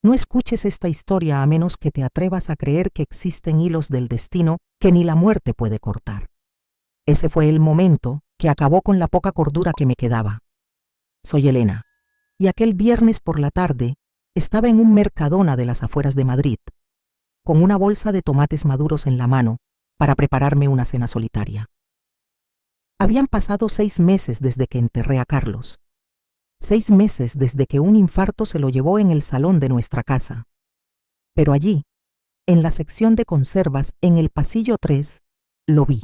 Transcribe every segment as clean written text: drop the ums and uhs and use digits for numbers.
No escuches esta historia a menos que te atrevas a creer que existen hilos del destino que ni la muerte puede cortar. Ese fue el momento que acabó con la poca cordura que me quedaba. Soy Elena, y aquel viernes por la tarde estaba en un Mercadona de las afueras de Madrid, con una bolsa de tomates maduros en la mano para prepararme una cena solitaria. Habían pasado 6 meses desde que enterré a Carlos. 6 meses desde que un infarto se lo llevó en el salón de nuestra casa. Pero allí, en la sección de conservas, en el pasillo 3, lo vi.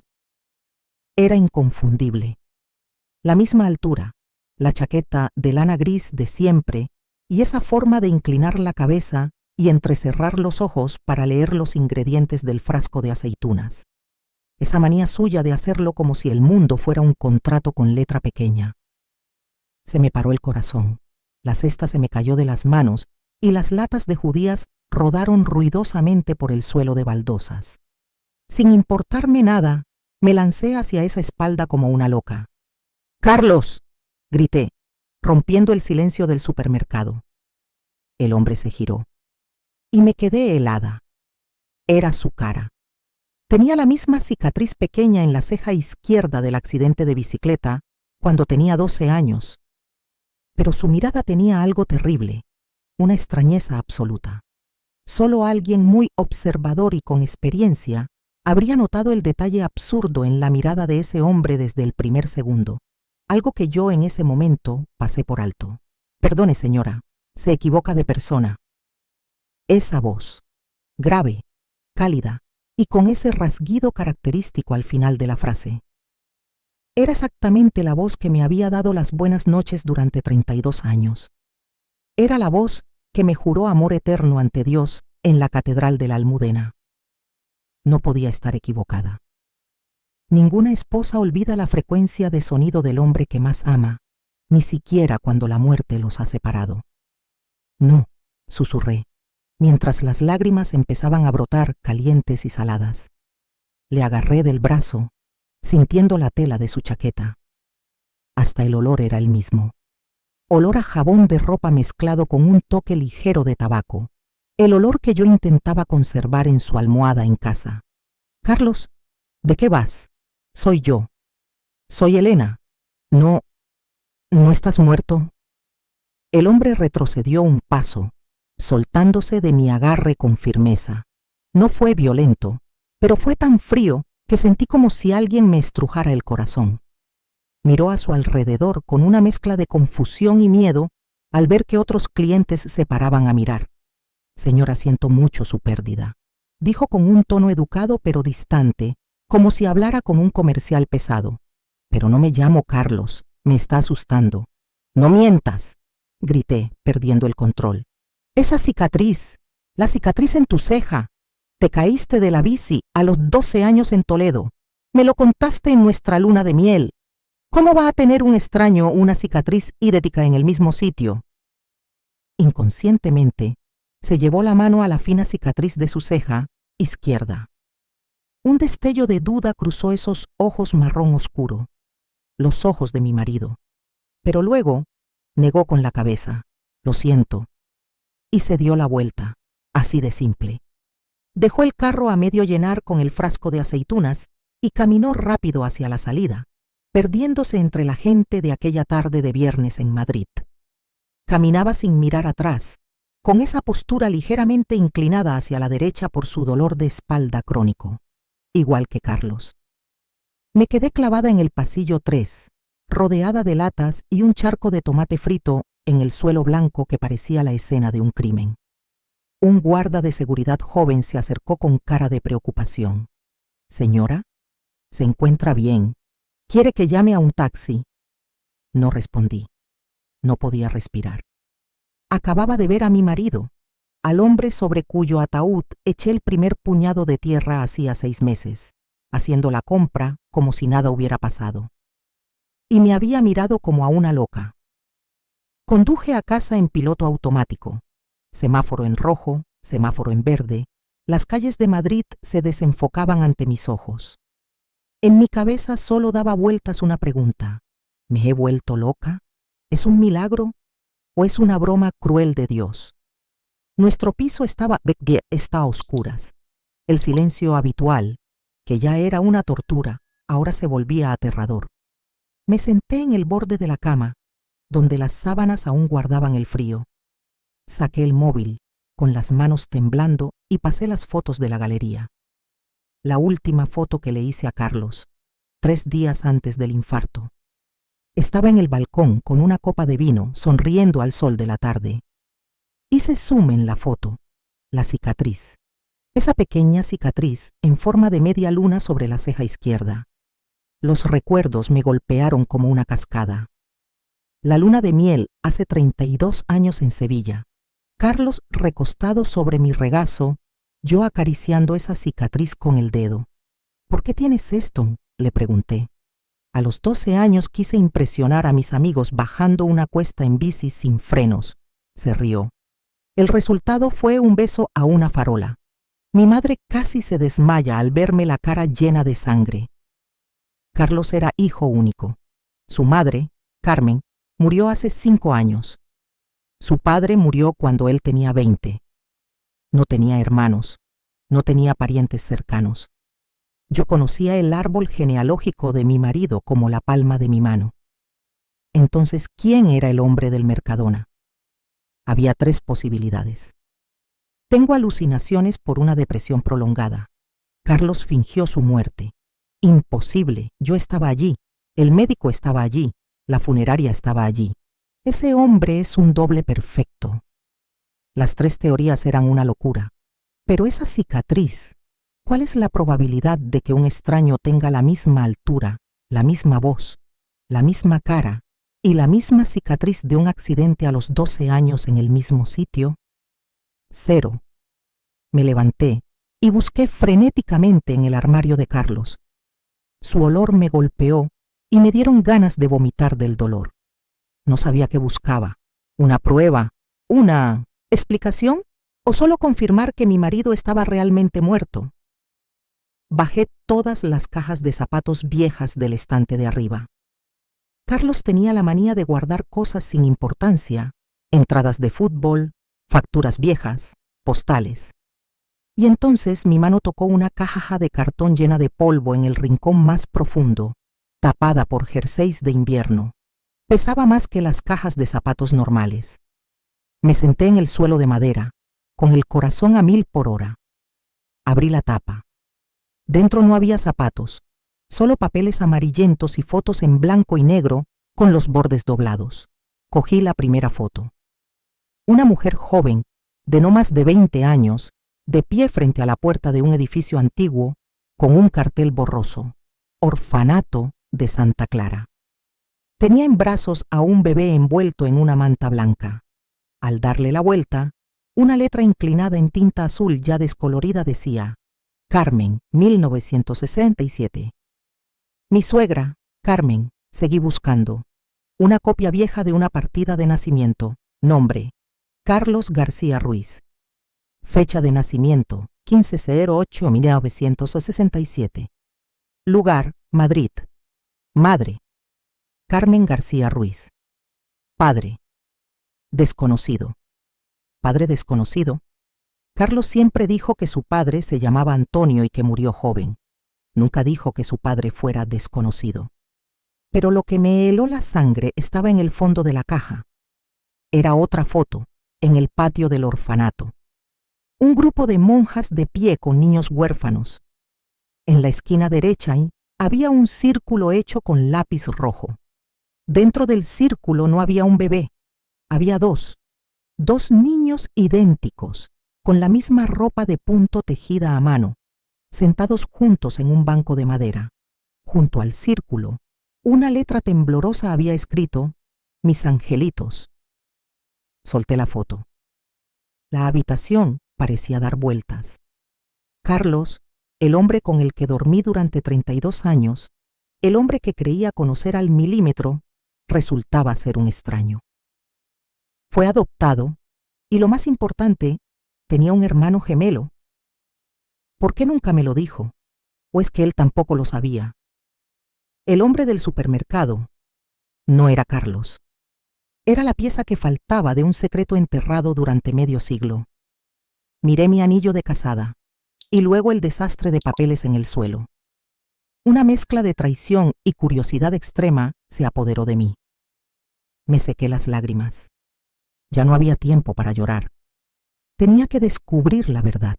Era inconfundible. La misma altura, la chaqueta de lana gris de siempre y esa forma de inclinar la cabeza y entrecerrar los ojos para leer los ingredientes del frasco de aceitunas. Esa manía suya de hacerlo como si el mundo fuera un contrato con letra pequeña. Se me paró el corazón, la cesta se me cayó de las manos y las latas de judías rodaron ruidosamente por el suelo de baldosas. Sin importarme nada, me lancé hacia esa espalda como una loca. ¡Carlos!, grité, rompiendo el silencio del supermercado. El hombre se giró y me quedé helada. Era su cara. Tenía la misma cicatriz pequeña en la ceja izquierda del accidente de bicicleta cuando tenía 12 años. Pero su mirada tenía algo terrible, una extrañeza absoluta. Solo alguien muy observador y con experiencia habría notado el detalle absurdo en la mirada de ese hombre desde el primer segundo, algo que yo en ese momento pasé por alto. Perdone, señora, se equivoca de persona. Esa voz, grave, cálida y con ese rasguido característico al final de la frase. Era exactamente la voz que me había dado las buenas noches durante 32 años. Era la voz que me juró amor eterno ante Dios en la Catedral de la Almudena. No podía estar equivocada. Ninguna esposa olvida la frecuencia de sonido del hombre que más ama, ni siquiera cuando la muerte los ha separado. No, susurré, mientras las lágrimas empezaban a brotar calientes y saladas. Le agarré del brazo, sintiendo la tela de su chaqueta. Hasta el olor era el mismo. Olor a jabón de ropa mezclado con un toque ligero de tabaco. El olor que yo intentaba conservar en su almohada en casa. Carlos, ¿de qué vas? Soy yo. Soy Elena. ¿No estás muerto? El hombre retrocedió un paso, soltándose de mi agarre con firmeza. No fue violento, pero fue tan frío que sentí como si alguien me estrujara el corazón. Miró a su alrededor con una mezcla de confusión y miedo al ver que otros clientes se paraban a mirar. Señora, siento mucho su pérdida, dijo con un tono educado pero distante, como si hablara con un comercial pesado. Pero no me llamo Carlos, me está asustando. No mientas, grité, perdiendo el control. Esa cicatriz, la cicatriz en tu ceja. Te caíste de la bici a los 12 años en Toledo. Me lo contaste en nuestra luna de miel. ¿Cómo va a tener un extraño una cicatriz idéntica en el mismo sitio? Inconscientemente, se llevó la mano a la fina cicatriz de su ceja izquierda. Un destello de duda cruzó esos ojos marrón oscuro, los ojos de mi marido. Pero luego negó con la cabeza. Lo siento. Y se dio la vuelta, así de simple. Dejó el carro a medio llenar con el frasco de aceitunas y caminó rápido hacia la salida, perdiéndose entre la gente de aquella tarde de viernes en Madrid. Caminaba sin mirar atrás, con esa postura ligeramente inclinada hacia la derecha por su dolor de espalda crónico, igual que Carlos. Me quedé clavada en el pasillo 3, rodeada de latas y un charco de tomate frito en el suelo blanco que parecía la escena de un crimen. Un guarda de seguridad joven se acercó con cara de preocupación. «Señora, ¿se encuentra bien? ¿Quiere que llame a un taxi?» No respondí. No podía respirar. Acababa de ver a mi marido, al hombre sobre cuyo ataúd eché el primer puñado de tierra hacía 6 meses, haciendo la compra como si nada hubiera pasado. Y me había mirado como a una loca. Conduje a casa en piloto automático. Semáforo en rojo, semáforo en verde, las calles de Madrid se desenfocaban ante mis ojos. En mi cabeza solo daba vueltas una pregunta. ¿Me he vuelto loca? ¿Es un milagro o es una broma cruel de Dios? Nuestro piso estaba a oscuras. El silencio habitual, que ya era una tortura, ahora se volvía aterrador. Me senté en el borde de la cama, donde las sábanas aún guardaban el frío. Saqué el móvil, con las manos temblando, y pasé las fotos de la galería. La última foto que le hice a Carlos, 3 días antes del infarto. Estaba en el balcón con una copa de vino, sonriendo al sol de la tarde. Hice zoom en la foto, la cicatriz. Esa pequeña cicatriz en forma de media luna sobre la ceja izquierda. Los recuerdos me golpearon como una cascada. La luna de miel hace 32 años en Sevilla. Carlos recostado sobre mi regazo, yo acariciando esa cicatriz con el dedo. ¿Por qué tienes esto?, le pregunté. A los 12 años quise impresionar a mis amigos bajando una cuesta en bici sin frenos. Se rió. El resultado fue un beso a una farola. Mi madre casi se desmaya al verme la cara llena de sangre. Carlos era hijo único. Su madre, Carmen, murió hace 5 años. Su padre murió cuando él tenía 20. No tenía hermanos, no tenía parientes cercanos. Yo conocía el árbol genealógico de mi marido como la palma de mi mano. Entonces, ¿quién era el hombre del Mercadona? Había 3 posibilidades. Tengo alucinaciones por una depresión prolongada. Carlos fingió su muerte. Imposible, yo estaba allí, el médico estaba allí, la funeraria estaba allí. Ese hombre es un doble perfecto. Las 3 teorías eran una locura. Pero esa cicatriz, ¿cuál es la probabilidad de que un extraño tenga la misma altura, la misma voz, la misma cara y la misma cicatriz de un accidente a los 12 años en el mismo sitio? 0. Me levanté y busqué frenéticamente en el armario de Carlos. Su olor me golpeó y me dieron ganas de vomitar del dolor. No sabía qué buscaba. ¿Una prueba? ¿Una explicación? ¿O solo confirmar que mi marido estaba realmente muerto? Bajé todas las cajas de zapatos viejas del estante de arriba. Carlos tenía la manía de guardar cosas sin importancia, entradas de fútbol, facturas viejas, postales. Y entonces mi mano tocó una caja de cartón llena de polvo en el rincón más profundo, tapada por jerseys de invierno. Pesaba más que las cajas de zapatos normales. Me senté en el suelo de madera, con el corazón a 1000 por hora. Abrí la tapa. Dentro no había zapatos, solo papeles amarillentos y fotos en blanco y negro con los bordes doblados. Cogí la primera foto. Una mujer joven, de no más de 20 años, de pie frente a la puerta de un edificio antiguo, con un cartel borroso: Orfanato de Santa Clara. Tenía en brazos a un bebé envuelto en una manta blanca. Al darle la vuelta, una letra inclinada en tinta azul ya descolorida decía: Carmen, 1967. Mi suegra, Carmen, seguí buscando. Una copia vieja de una partida de nacimiento. Nombre: Carlos García Ruiz. Fecha de nacimiento: 15/08/1967. Lugar: Madrid. Madre: Carmen García Ruiz. Padre: desconocido. Padre desconocido. Carlos siempre dijo que su padre se llamaba Antonio y que murió joven. Nunca dijo que su padre fuera desconocido. Pero lo que me heló la sangre estaba en el fondo de la caja. Era otra foto, en el patio del orfanato. Un grupo de monjas de pie con niños huérfanos. En la esquina derecha había un círculo hecho con lápiz rojo. Dentro del círculo no había un bebé, había 2 niños idénticos, con la misma ropa de punto tejida a mano, sentados juntos en un banco de madera. Junto al círculo, una letra temblorosa había escrito: Mis angelitos. Solté la foto. La habitación parecía dar vueltas. Carlos, el hombre con el que dormí durante 32 años, el hombre que creía conocer al milímetro, resultaba ser un extraño. Fue adoptado y, lo más importante, tenía un hermano gemelo. ¿Por qué nunca me lo dijo? ¿O es que él tampoco lo sabía? El hombre del supermercado no era Carlos. Era la pieza que faltaba de un secreto enterrado durante medio siglo. Miré mi anillo de casada y luego el desastre de papeles en el suelo. Una mezcla de traición y curiosidad extrema se apoderó de mí. Me sequé las lágrimas. Ya no había tiempo para llorar. Tenía que descubrir la verdad.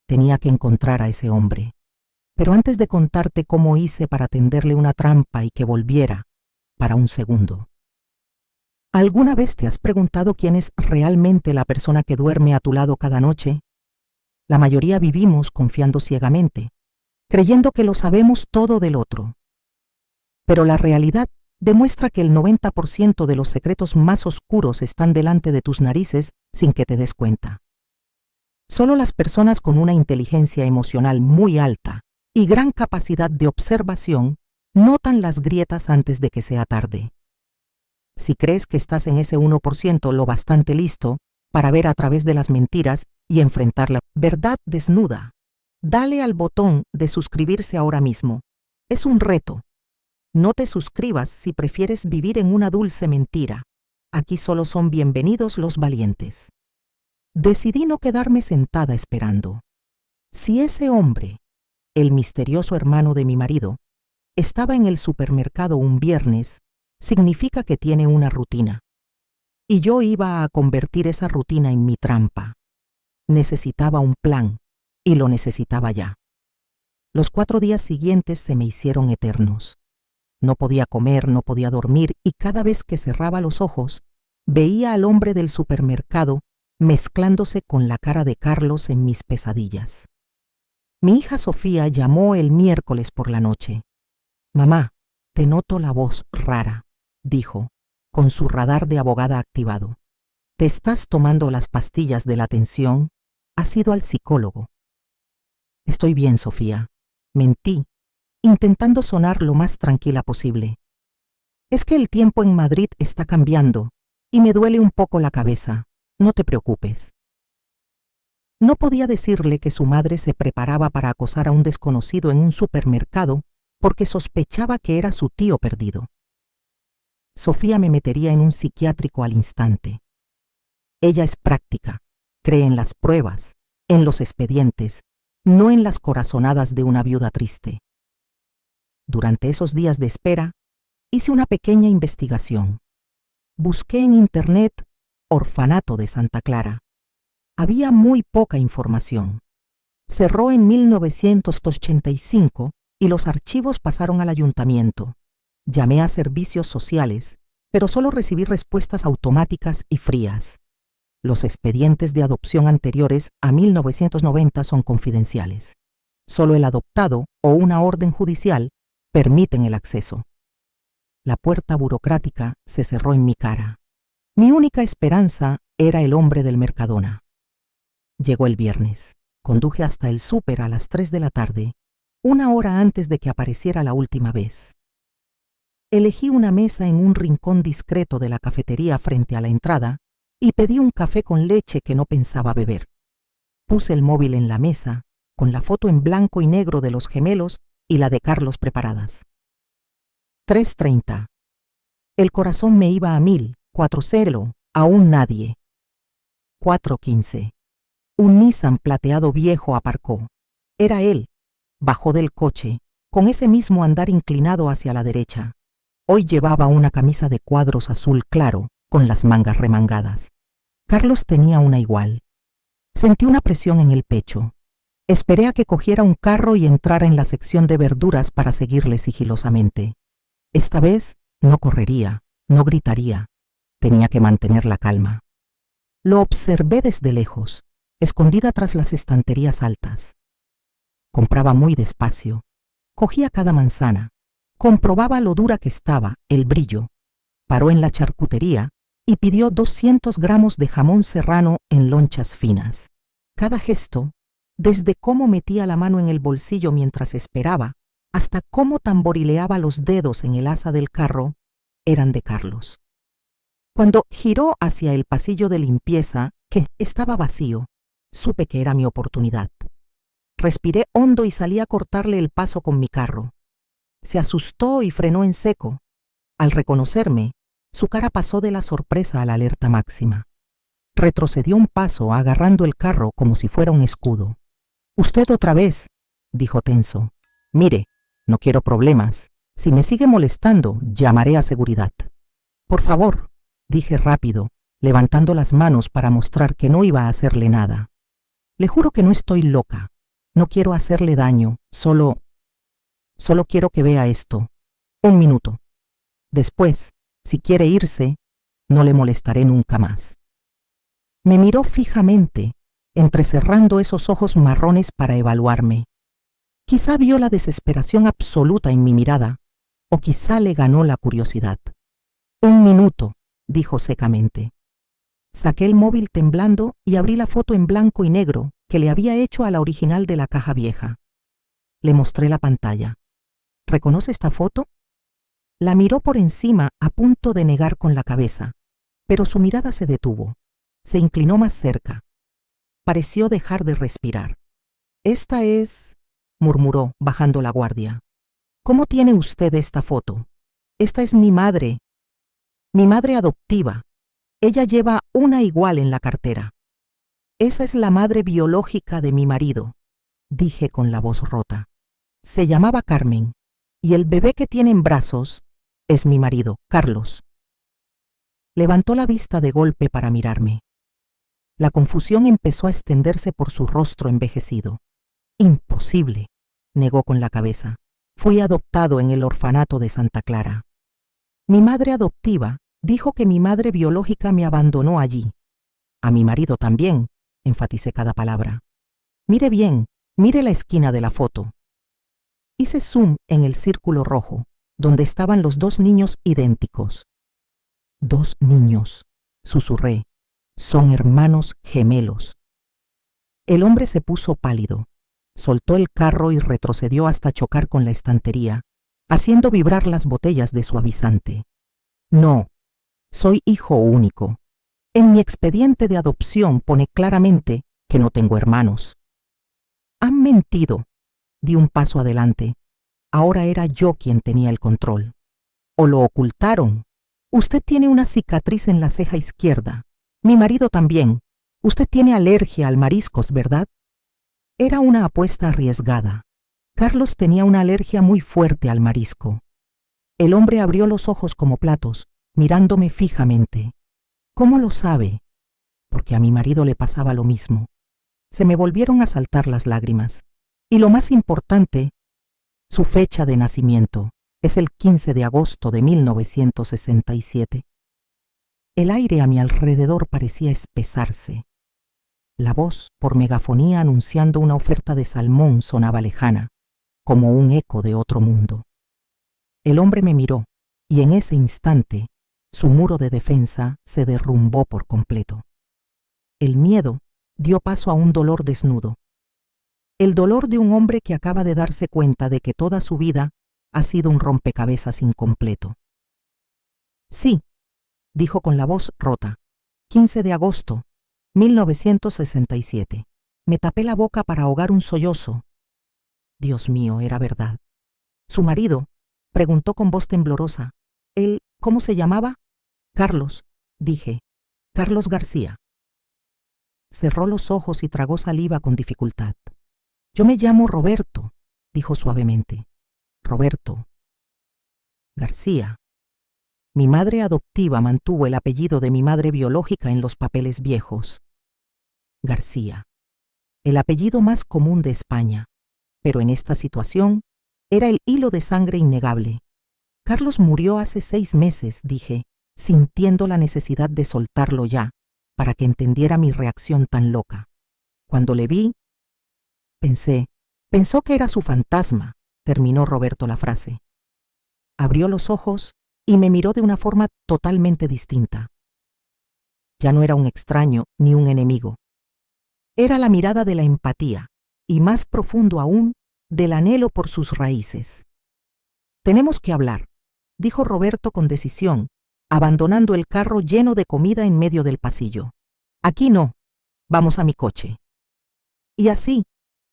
Tenía que encontrar a ese hombre. Pero antes de contarte cómo hice para tenderle una trampa y que volviera, para un segundo. ¿Alguna vez te has preguntado quién es realmente la persona que duerme a tu lado cada noche? La mayoría vivimos confiando ciegamente, creyendo que lo sabemos todo del otro. Pero la realidad demuestra que el 90% de los secretos más oscuros están delante de tus narices sin que te des cuenta. Solo las personas con una inteligencia emocional muy alta y gran capacidad de observación notan las grietas antes de que sea tarde. Si crees que estás en ese 1% lo bastante listo para ver a través de las mentiras y enfrentar la verdad desnuda, dale al botón de suscribirse ahora mismo. Es un reto. No te suscribas si prefieres vivir en una dulce mentira. Aquí solo son bienvenidos los valientes. Decidí no quedarme sentada esperando. Si ese hombre, el misterioso hermano de mi marido, estaba en el supermercado un viernes, significa que tiene una rutina. Y yo iba a convertir esa rutina en mi trampa. Necesitaba un plan, y lo necesitaba ya. Los 4 días siguientes se me hicieron eternos. No podía comer, no podía dormir, y cada vez que cerraba los ojos, veía al hombre del supermercado mezclándose con la cara de Carlos en mis pesadillas. Mi hija Sofía llamó el miércoles por la noche. «Mamá, te noto la voz rara», dijo, con su radar de abogada activado. «¿Te estás tomando las pastillas de la tensión? ¿Has ido al psicólogo?» «Estoy bien, Sofía», mentí, intentando sonar lo más tranquila posible. «Es que el tiempo en Madrid está cambiando y me duele un poco la cabeza. No te preocupes». No podía decirle que su madre se preparaba para acosar a un desconocido en un supermercado porque sospechaba que era su tío perdido. Sofía me metería en un psiquiátrico al instante. Ella es práctica, cree en las pruebas, en los expedientes, no en las corazonadas de una viuda triste. Durante esos días de espera, hice una pequeña investigación. Busqué en internet Orfanato de Santa Clara. Había muy poca información. Cerró en 1985 y los archivos pasaron al ayuntamiento. Llamé a servicios sociales, pero solo recibí respuestas automáticas y frías. Los expedientes de adopción anteriores a 1990 son confidenciales. Solo el adoptado o una orden judicial permiten el acceso. La puerta burocrática se cerró en mi cara. Mi única esperanza era el hombre del Mercadona. Llegó el viernes. Conduje hasta el súper a las 3 de la tarde, 1 hora antes de que apareciera la última vez. Elegí una mesa en un rincón discreto de la cafetería frente a la entrada y pedí un café con leche que no pensaba beber. Puse el móvil en la mesa, con la foto en blanco y negro de los gemelos y la de Carlos preparadas. 3:30. El corazón me iba a 1000, 40, aún nadie. 4:15. Un Nissan plateado viejo aparcó. Era él. Bajó del coche, con ese mismo andar inclinado hacia la derecha. Hoy llevaba una camisa de cuadros azul claro, con las mangas remangadas. Carlos tenía una igual. Sentí una presión en el pecho. Esperé a que cogiera un carro y entrara en la sección de verduras para seguirle sigilosamente. Esta vez no correría, no gritaría. Tenía que mantener la calma. Lo observé desde lejos, escondida tras las estanterías altas. Compraba muy despacio. Cogía cada manzana. Comprobaba lo dura que estaba, el brillo. Paró en la charcutería y pidió 200 gramos de jamón serrano en lonchas finas. Cada gesto, desde cómo metía la mano en el bolsillo mientras esperaba, hasta cómo tamborileaba los dedos en el asa del carro, eran de Carlos. Cuando giró hacia el pasillo de limpieza, que estaba vacío, supe que era mi oportunidad. Respiré hondo y salí a cortarle el paso con mi carro. Se asustó y frenó en seco. Al reconocerme, su cara pasó de la sorpresa a la alerta máxima. Retrocedió un paso, agarrando el carro como si fuera un escudo. «Usted otra vez», dijo tenso. «Mire, no quiero problemas. Si me sigue molestando, llamaré a seguridad». «Por favor», dije rápido, levantando las manos para mostrar que no iba a hacerle nada. «Le juro que no estoy loca. No quiero hacerle daño, solo quiero que vea esto. Un minuto. Después, si quiere irse, no le molestaré nunca más». Me miró fijamente, entrecerrando esos ojos marrones para evaluarme. Quizá vio la desesperación absoluta en mi mirada, o quizá le ganó la curiosidad. «Un minuto», dijo secamente. Saqué el móvil temblando y abrí la foto en blanco y negro que le había hecho a la original de la caja vieja. Le mostré la pantalla. «¿Reconoce esta foto?». La miró por encima, a punto de negar con la cabeza, pero su mirada se detuvo. Se inclinó más cerca. Pareció dejar de respirar. «Esta es», murmuró, bajando la guardia. «¿Cómo tiene usted esta foto? Esta es mi madre adoptiva. Ella lleva una igual en la cartera. Esa es la madre biológica de mi marido», dije con la voz rota. «Se llamaba Carmen, y el bebé que tiene en brazos es mi marido, Carlos». Levantó la vista de golpe para mirarme. La confusión empezó a extenderse por su rostro envejecido. «Imposible», negó con la cabeza. «Fui adoptado en el orfanato de Santa Clara». «Mi madre adoptiva dijo que mi madre biológica me abandonó allí. A mi marido también», enfaticé cada palabra. «Mire bien, mire la esquina de la foto». Hice zoom en el círculo rojo, donde estaban los dos niños idénticos. «2 niños», susurré. «Son hermanos gemelos». El hombre se puso pálido, soltó el carro y retrocedió hasta chocar con la estantería, haciendo vibrar las botellas de suavizante. «No, soy hijo único. En mi expediente de adopción pone claramente que no tengo hermanos». «Han mentido», di un paso adelante. Ahora era yo quien tenía el control. «O lo ocultaron. Usted tiene una cicatriz en la ceja izquierda. Mi marido también. Usted tiene alergia al mariscos, ¿verdad?». Era una apuesta arriesgada. Carlos tenía una alergia muy fuerte al marisco. El hombre abrió los ojos como platos, mirándome fijamente. «¿Cómo lo sabe?». «Porque a mi marido le pasaba lo mismo». Se me volvieron a saltar las lágrimas. Y lo más importante, su fecha de nacimiento es el 15 de agosto de 1967. El aire a mi alrededor parecía espesarse. La voz, por megafonía anunciando una oferta de salmón, sonaba lejana, como un eco de otro mundo. El hombre me miró, y en ese instante, su muro de defensa se derrumbó por completo. El miedo dio paso a un dolor desnudo. El dolor de un hombre que acaba de darse cuenta de que toda su vida ha sido un rompecabezas incompleto. «Sí», dijo con la voz rota. «15 de agosto, 1967. Me tapé la boca para ahogar un sollozo. Dios mío, era verdad. Su marido preguntó con voz temblorosa. «¿Él cómo se llamaba?» «Carlos», dije. «Carlos García». Cerró los ojos y tragó saliva con dificultad. «Yo me llamo Roberto», dijo suavemente. «Roberto García». Mi madre adoptiva mantuvo el apellido de mi madre biológica en los papeles viejos. García, el apellido más común de España, pero en esta situación era el hilo de sangre innegable. Carlos murió hace 6 meses, dije, sintiendo la necesidad de soltarlo ya, para que entendiera mi reacción tan loca. Cuando le vi, pensó que era su fantasma, terminó Roberto la frase. Abrió los ojos y me miró de una forma totalmente distinta. Ya no era un extraño ni un enemigo. Era la mirada de la empatía, y más profundo aún, del anhelo por sus raíces. «Tenemos que hablar», dijo Roberto con decisión, abandonando el carro lleno de comida en medio del pasillo. «Aquí no, vamos a mi coche». Y así,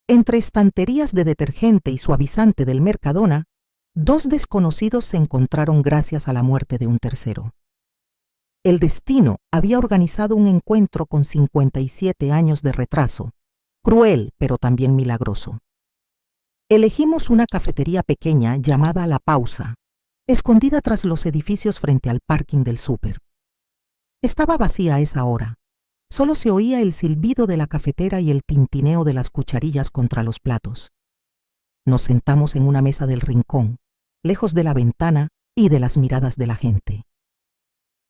entre estanterías de detergente y suavizante del Mercadona, 2 desconocidos se encontraron gracias a la muerte de un tercero. El destino había organizado un encuentro con 57 años de retraso, cruel pero también milagroso. Elegimos una cafetería pequeña llamada La Pausa, escondida tras los edificios frente al parking del súper. Estaba vacía a esa hora. Solo se oía el silbido de la cafetera y el tintineo de las cucharillas contra los platos. Nos sentamos en una mesa del rincón, lejos de la ventana y de las miradas de la gente.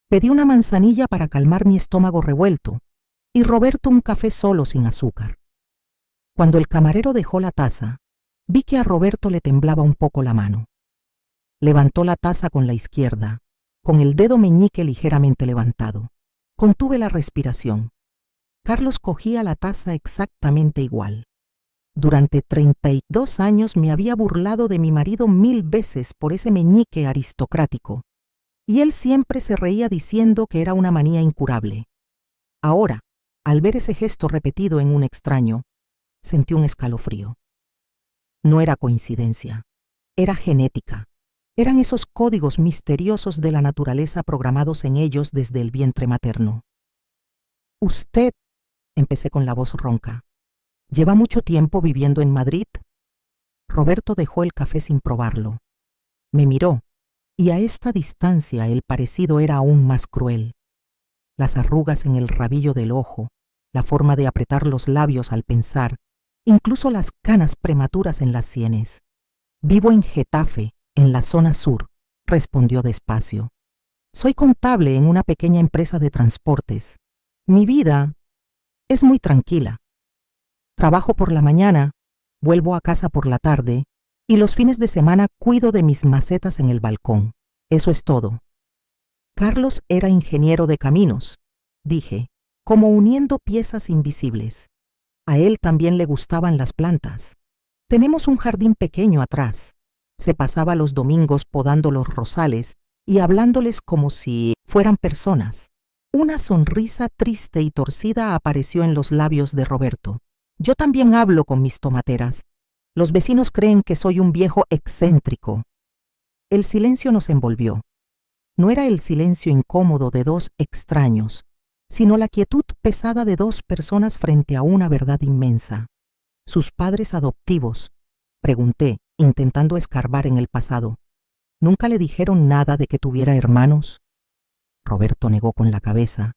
Pedí una manzanilla para calmar mi estómago revuelto y Roberto un café solo sin azúcar. Cuando el camarero dejó la taza, vi que a Roberto le temblaba un poco la mano. Levantó la taza con la izquierda, con el dedo meñique ligeramente levantado. Contuve la respiración. Carlos cogía la taza exactamente igual. Durante 32 años me había burlado de mi marido 1000 veces por ese meñique aristocrático, y él siempre se reía diciendo que era una manía incurable. Ahora, al ver ese gesto repetido en un extraño, sentí un escalofrío. No era coincidencia, era genética. Eran esos códigos misteriosos de la naturaleza programados en ellos desde el vientre materno. Usted, empecé con la voz ronca, ¿lleva mucho tiempo viviendo en Madrid? Roberto dejó el café sin probarlo. Me miró, y a esta distancia el parecido era aún más cruel. Las arrugas en el rabillo del ojo, la forma de apretar los labios al pensar, incluso las canas prematuras en las sienes. Vivo en Getafe, en la zona sur, respondió despacio. Soy contable en una pequeña empresa de transportes. Mi vida es muy tranquila. Trabajo por la mañana, vuelvo a casa por la tarde y los fines de semana cuido de mis macetas en el balcón. Eso es todo. Carlos era ingeniero de caminos, dije, como uniendo piezas invisibles. A él también le gustaban las plantas. Tenemos un jardín pequeño atrás. Se pasaba los domingos podando los rosales y hablándoles como si fueran personas. Una sonrisa triste y torcida apareció en los labios de Roberto. Yo también hablo con mis tomateras. Los vecinos creen que soy un viejo excéntrico. El silencio nos envolvió. No era el silencio incómodo de dos extraños, sino la quietud pesada de dos personas frente a una verdad inmensa. Sus padres adoptivos, pregunté, intentando escarbar en el pasado. ¿Nunca le dijeron nada de que tuviera hermanos? Roberto negó con la cabeza,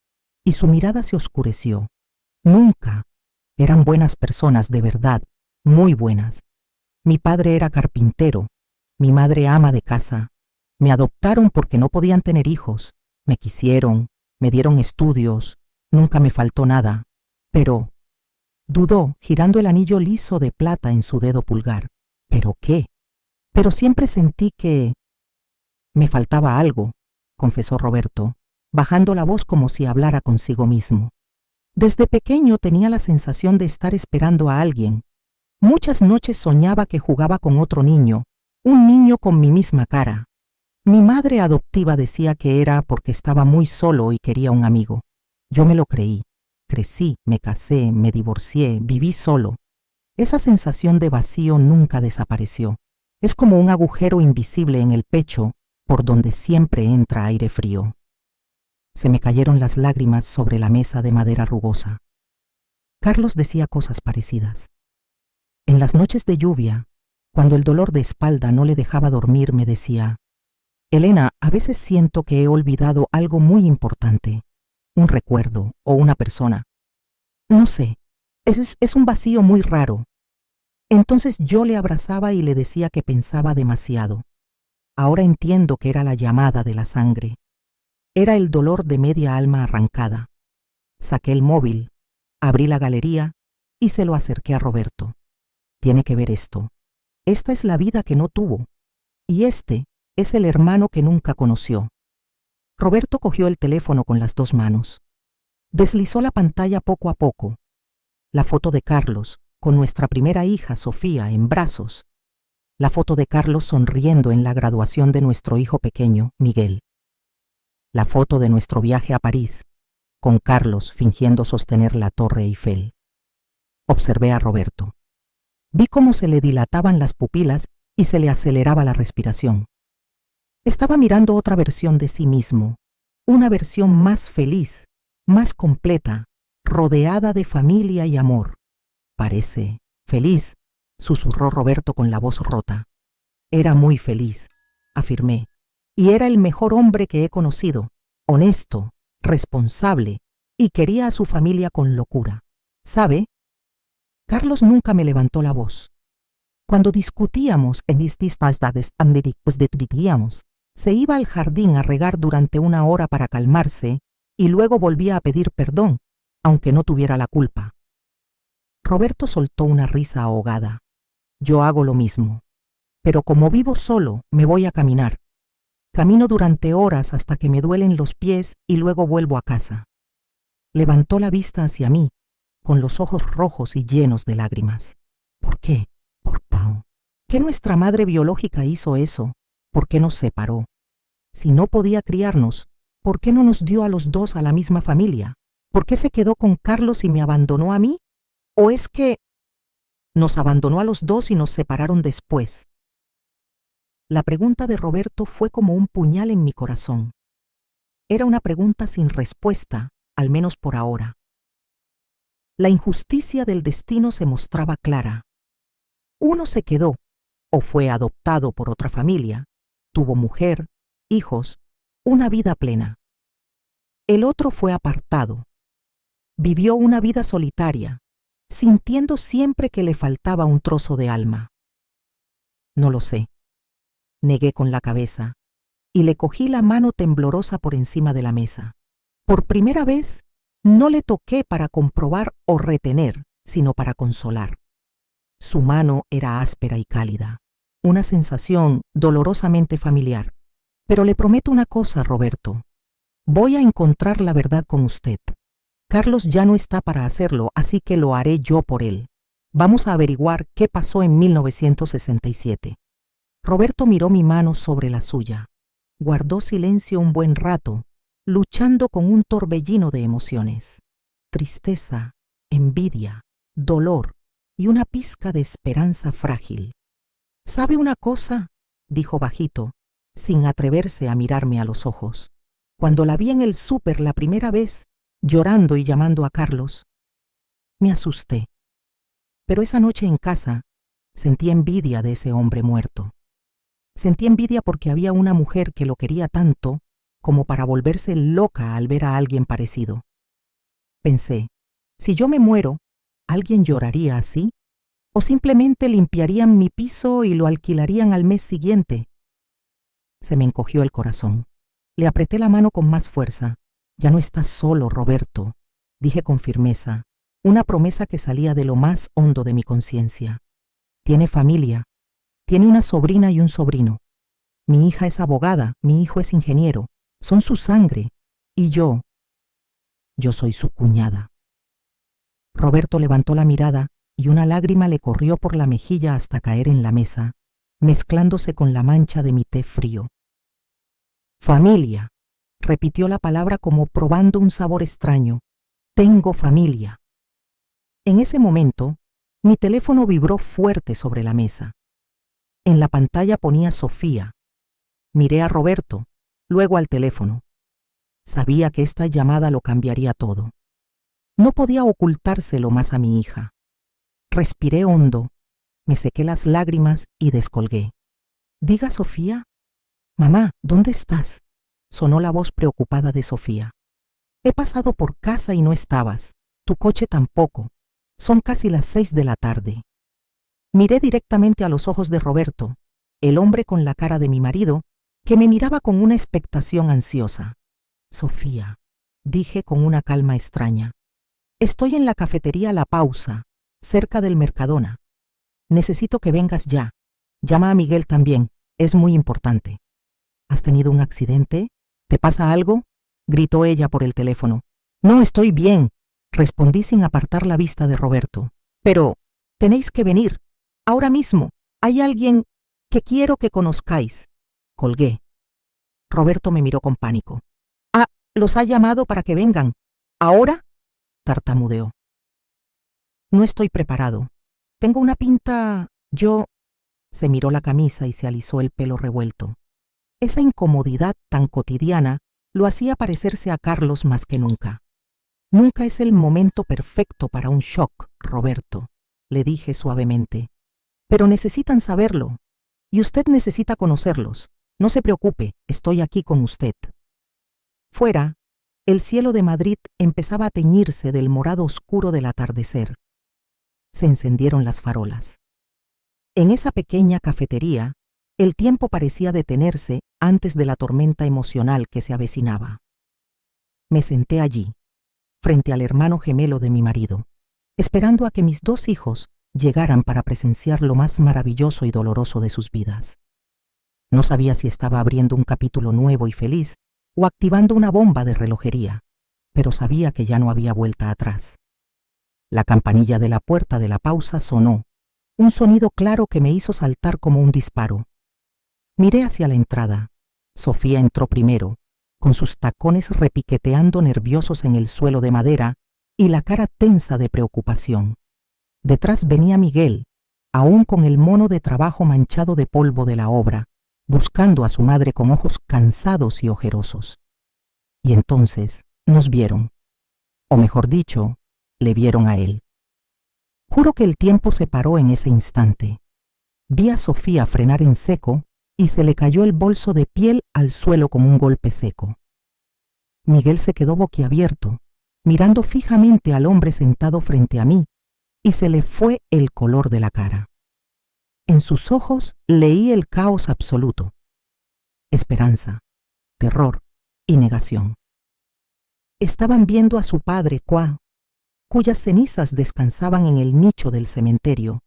y su mirada se oscureció. Nunca. Eran buenas personas, de verdad, muy buenas. Mi padre era carpintero, mi madre ama de casa. Me adoptaron porque no podían tener hijos. Me quisieron, me dieron estudios, nunca me faltó nada. Pero dudó, girando el anillo liso de plata en su dedo pulgar. ¿Pero qué? Pero siempre sentí que me faltaba algo, confesó Roberto, bajando la voz como si hablara consigo mismo. Desde pequeño tenía la sensación de estar esperando a alguien. Muchas noches soñaba que jugaba con otro niño, un niño con mi misma cara. Mi madre adoptiva decía que era porque estaba muy solo y quería un amigo. Yo me lo creí. Crecí, me casé, me divorcié, viví solo. Esa sensación de vacío nunca desapareció. Es como un agujero invisible en el pecho por donde siempre entra aire frío. Se me cayeron las lágrimas sobre la mesa de madera rugosa. Carlos decía cosas parecidas. En las noches de lluvia, cuando el dolor de espalda no le dejaba dormir, me decía: Elena, a veces siento que he olvidado algo muy importante, un recuerdo o una persona. No sé, es un vacío muy raro. Entonces yo le abrazaba y le decía que pensaba demasiado. Ahora entiendo que era la llamada de la sangre. Era el dolor de media alma arrancada. Saqué el móvil, abrí la galería y se lo acerqué a Roberto. Tiene que ver esto. Esta es la vida que no tuvo. Y este es el hermano que nunca conoció. Roberto cogió el teléfono con las dos manos. Deslizó la pantalla poco a poco. La foto de Carlos, con nuestra primera hija, Sofía, en brazos. La foto de Carlos sonriendo en la graduación de nuestro hijo pequeño, Miguel. La foto de nuestro viaje a París, con Carlos fingiendo sostener la Torre Eiffel. Observé a Roberto. Vi cómo se le dilataban las pupilas y se le aceleraba la respiración. Estaba mirando otra versión de sí mismo, una versión más feliz, más completa, rodeada de familia y amor. Parece feliz, susurró Roberto con la voz rota. Era muy feliz, afirmé, y era el mejor hombre que he conocido, honesto, responsable, y quería a su familia con locura. ¿Sabe? Carlos nunca me levantó la voz. Cuando discutíamos se iba al jardín a regar durante una hora para calmarse y luego volvía a pedir perdón, aunque no tuviera la culpa. Roberto soltó una risa ahogada. Yo hago lo mismo, pero como vivo solo, me voy a caminar. Camino durante horas hasta que me duelen los pies y luego vuelvo a casa. Levantó la vista hacia mí, con los ojos rojos y llenos de lágrimas. ¿Por qué? Por Pau. ¿Qué nuestra madre biológica hizo eso? ¿Por qué nos separó? Si no podía criarnos, ¿por qué no nos dio a los dos a la misma familia? ¿Por qué se quedó con Carlos y me abandonó a mí? ¿O es que nos abandonó a los dos y nos separaron después? La pregunta de Roberto fue como un puñal en mi corazón. Era una pregunta sin respuesta, al menos por ahora. La injusticia del destino se mostraba clara. Uno se quedó, o fue adoptado por otra familia, tuvo mujer, hijos, una vida plena. El otro fue apartado. Vivió una vida solitaria, sintiendo siempre que le faltaba un trozo de alma. No lo sé. Negué con la cabeza, y le cogí la mano temblorosa por encima de la mesa. Por primera vez, no le toqué para comprobar o retener, sino para consolar. Su mano era áspera y cálida, una sensación dolorosamente familiar. Pero le prometo una cosa, Roberto. Voy a encontrar la verdad con usted. Carlos ya no está para hacerlo, así que lo haré yo por él. Vamos a averiguar qué pasó en 1967. Roberto miró mi mano sobre la suya. Guardó silencio un buen rato, luchando con un torbellino de emociones. Tristeza, envidia, dolor y una pizca de esperanza frágil. ¿Sabe una cosa?, dijo bajito, sin atreverse a mirarme a los ojos. Cuando la vi en el súper la primera vez, llorando y llamando a Carlos, me asusté. Pero esa noche en casa sentí envidia de ese hombre muerto. Sentí envidia porque había una mujer que lo quería tanto como para volverse loca al ver a alguien parecido. Pensé, si yo me muero, ¿alguien lloraría así? ¿O simplemente limpiarían mi piso y lo alquilarían al mes siguiente? Se me encogió el corazón. Le apreté la mano con más fuerza. Ya no estás solo, Roberto, dije con firmeza, una promesa que salía de lo más hondo de mi conciencia. Tiene familia, tiene una sobrina y un sobrino. Mi hija es abogada, mi hijo es ingeniero, son su sangre, y yo soy su cuñada. Roberto levantó la mirada y una lágrima le corrió por la mejilla hasta caer en la mesa, mezclándose con la mancha de mi té frío. Familia, repitió la palabra como probando un sabor extraño. Tengo familia. En ese momento, mi teléfono vibró fuerte sobre la mesa. En la pantalla ponía Sofía. Miré a Roberto, luego al teléfono. Sabía que esta llamada lo cambiaría todo. No podía ocultárselo más a mi hija. Respiré hondo, me sequé las lágrimas y descolgué. «Diga, Sofía». «Mamá, ¿dónde estás?», sonó la voz preocupada de Sofía. «He pasado por casa y no estabas. Tu coche tampoco. Son casi las 6 de la tarde». Miré directamente a los ojos de Roberto, el hombre con la cara de mi marido, que me miraba con una expectación ansiosa. «Sofía», dije con una calma extraña. «Estoy en la cafetería La Pausa, cerca del Mercadona. Necesito que vengas ya. Llama a Miguel también, es muy importante». «¿Has tenido un accidente? ¿Te pasa algo?», gritó ella por el teléfono. «No, estoy bien», respondí sin apartar la vista de Roberto. «Pero tenéis que venir. Ahora mismo. Hay alguien que quiero que conozcáis». Colgué. Roberto me miró con pánico. «Ah, los ha llamado para que vengan. ¿Ahora?», tartamudeó. «No estoy preparado. Tengo una pinta... Se miró la camisa y se alisó el pelo revuelto. Esa incomodidad tan cotidiana lo hacía parecerse a Carlos más que nunca. Nunca es el momento perfecto para un shock, Roberto, le dije suavemente. Pero necesitan saberlo. Y usted necesita conocerlos. No se preocupe, estoy aquí con usted. Fuera, el cielo de Madrid empezaba a teñirse del morado oscuro del atardecer. Se encendieron las farolas. En esa pequeña cafetería, el tiempo parecía detenerse antes de la tormenta emocional que se avecinaba. Me senté allí, frente al hermano gemelo de mi marido, esperando a que mis 2 hijos llegaran para presenciar lo más maravilloso y doloroso de sus vidas. No sabía si estaba abriendo un capítulo nuevo y feliz o activando una bomba de relojería, pero sabía que ya no había vuelta atrás. La campanilla de la puerta de la pausa sonó, un sonido claro que me hizo saltar como un disparo. Miré hacia la entrada. Sofía entró primero, con sus tacones repiqueteando nerviosos en el suelo de madera y la cara tensa de preocupación. Detrás venía Miguel, aún con el mono de trabajo manchado de polvo de la obra, buscando a su madre con ojos cansados y ojerosos. Y entonces nos vieron, o mejor dicho, le vieron a él. Juro que el tiempo se paró en ese instante. Vi a Sofía frenar en seco y se le cayó el bolso de piel al suelo con un golpe seco. Miguel se quedó boquiabierto, mirando fijamente al hombre sentado frente a mí, y se le fue el color de la cara. En sus ojos leí el caos absoluto. Esperanza, terror y negación. Estaban viendo a su padre, cuyas cenizas descansaban en el nicho del cementerio,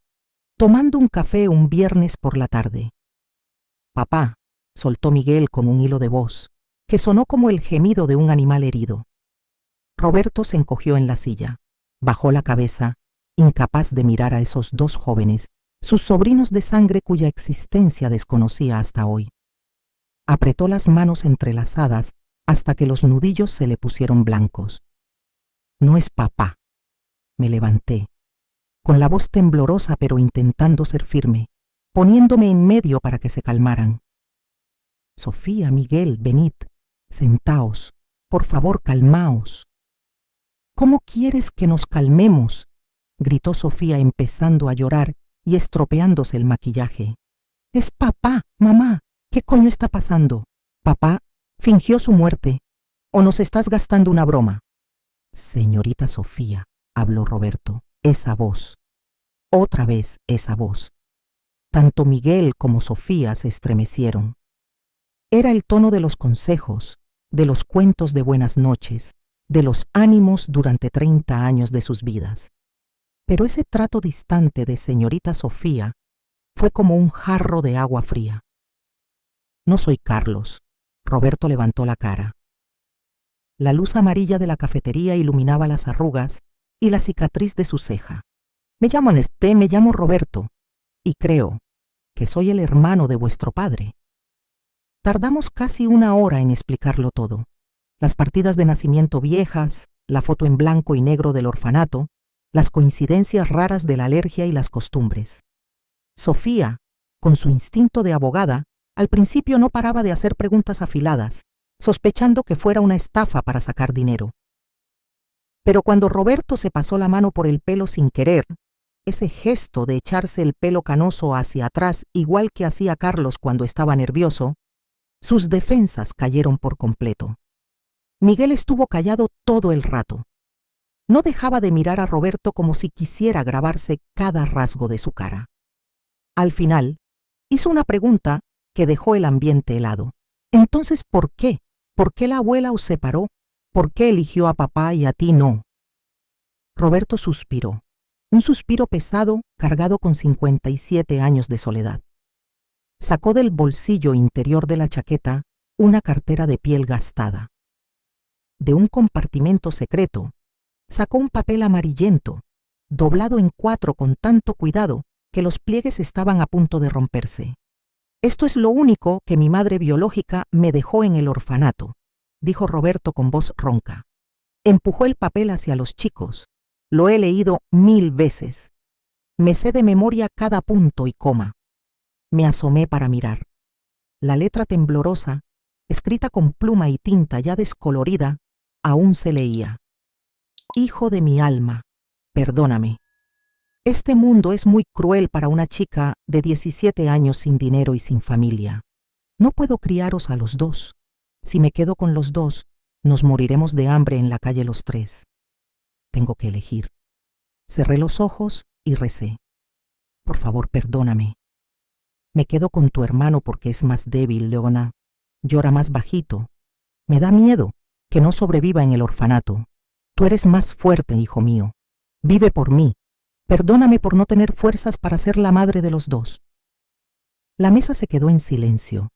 tomando un café un viernes por la tarde. Papá, soltó Miguel con un hilo de voz, que sonó como el gemido de un animal herido. Roberto se encogió en la silla, bajó la cabeza, incapaz de mirar a esos 2 jóvenes, sus sobrinos de sangre cuya existencia desconocía hasta hoy. Apretó las manos entrelazadas hasta que los nudillos se le pusieron blancos. No es papá. Me levanté, con la voz temblorosa pero intentando ser firme, poniéndome en medio para que se calmaran. Sofía, Miguel, venid, sentaos, por favor, calmaos. ¿Cómo quieres que nos calmemos?, gritó Sofía empezando a llorar y estropeándose el maquillaje. Es papá, mamá, ¿qué coño está pasando? Papá fingió su muerte, ¿o nos estás gastando una broma? Señorita Sofía, habló Roberto, esa voz. Otra vez esa voz. Tanto Miguel como Sofía se estremecieron. Era el tono de los consejos, de los cuentos de buenas noches, de los ánimos durante 30 años de sus vidas. Pero ese trato distante de señorita Sofía fue como un jarro de agua fría. No soy Carlos. Roberto levantó la cara. La luz amarilla de la cafetería iluminaba las arrugas y la cicatriz de su ceja. Me llamo Roberto, y creo que soy el hermano de vuestro padre. Tardamos casi 1 hora en explicarlo todo. Las partidas de nacimiento viejas, la foto en blanco y negro del orfanato, las coincidencias raras de la alergia y las costumbres. Sofía, con su instinto de abogada, al principio no paraba de hacer preguntas afiladas, sospechando que fuera una estafa para sacar dinero. Pero cuando Roberto se pasó la mano por el pelo sin querer, ese gesto de echarse el pelo canoso hacia atrás igual que hacía Carlos cuando estaba nervioso, sus defensas cayeron por completo. Miguel estuvo callado todo el rato. No dejaba de mirar a Roberto como si quisiera grabarse cada rasgo de su cara. Al final, hizo una pregunta que dejó el ambiente helado. Entonces, ¿por qué? ¿Por qué la abuela os separó? ¿Por qué eligió a papá y a ti no? Roberto suspiró, un suspiro pesado cargado con 57 años de soledad. Sacó del bolsillo interior de la chaqueta una cartera de piel gastada. De un compartimento secreto, sacó un papel amarillento, doblado en 4 con tanto cuidado que los pliegues estaban a punto de romperse. Esto es lo único que mi madre biológica me dejó en el orfanato, dijo Roberto con voz ronca. Empujó el papel hacia los chicos. Lo he leído 1000 veces. Me sé de memoria cada punto y coma. Me asomé para mirar. La letra temblorosa escrita con pluma y tinta ya descolorida, aún se leía: Hijo de mi alma, perdóname. Este mundo es muy cruel para una chica de 17 años sin dinero y sin familia. No puedo criaros a los dos. Si me quedo con los dos, nos moriremos de hambre en la calle los tres. Tengo que elegir. Cerré los ojos y recé: por favor, perdóname. Me quedo con tu hermano porque es más débil, Leona. Llora más bajito. Me da miedo que no sobreviva en el orfanato. Tú eres más fuerte, hijo mío. Vive por mí. Perdóname por no tener fuerzas para ser la madre de los dos. La mesa se quedó en silencio.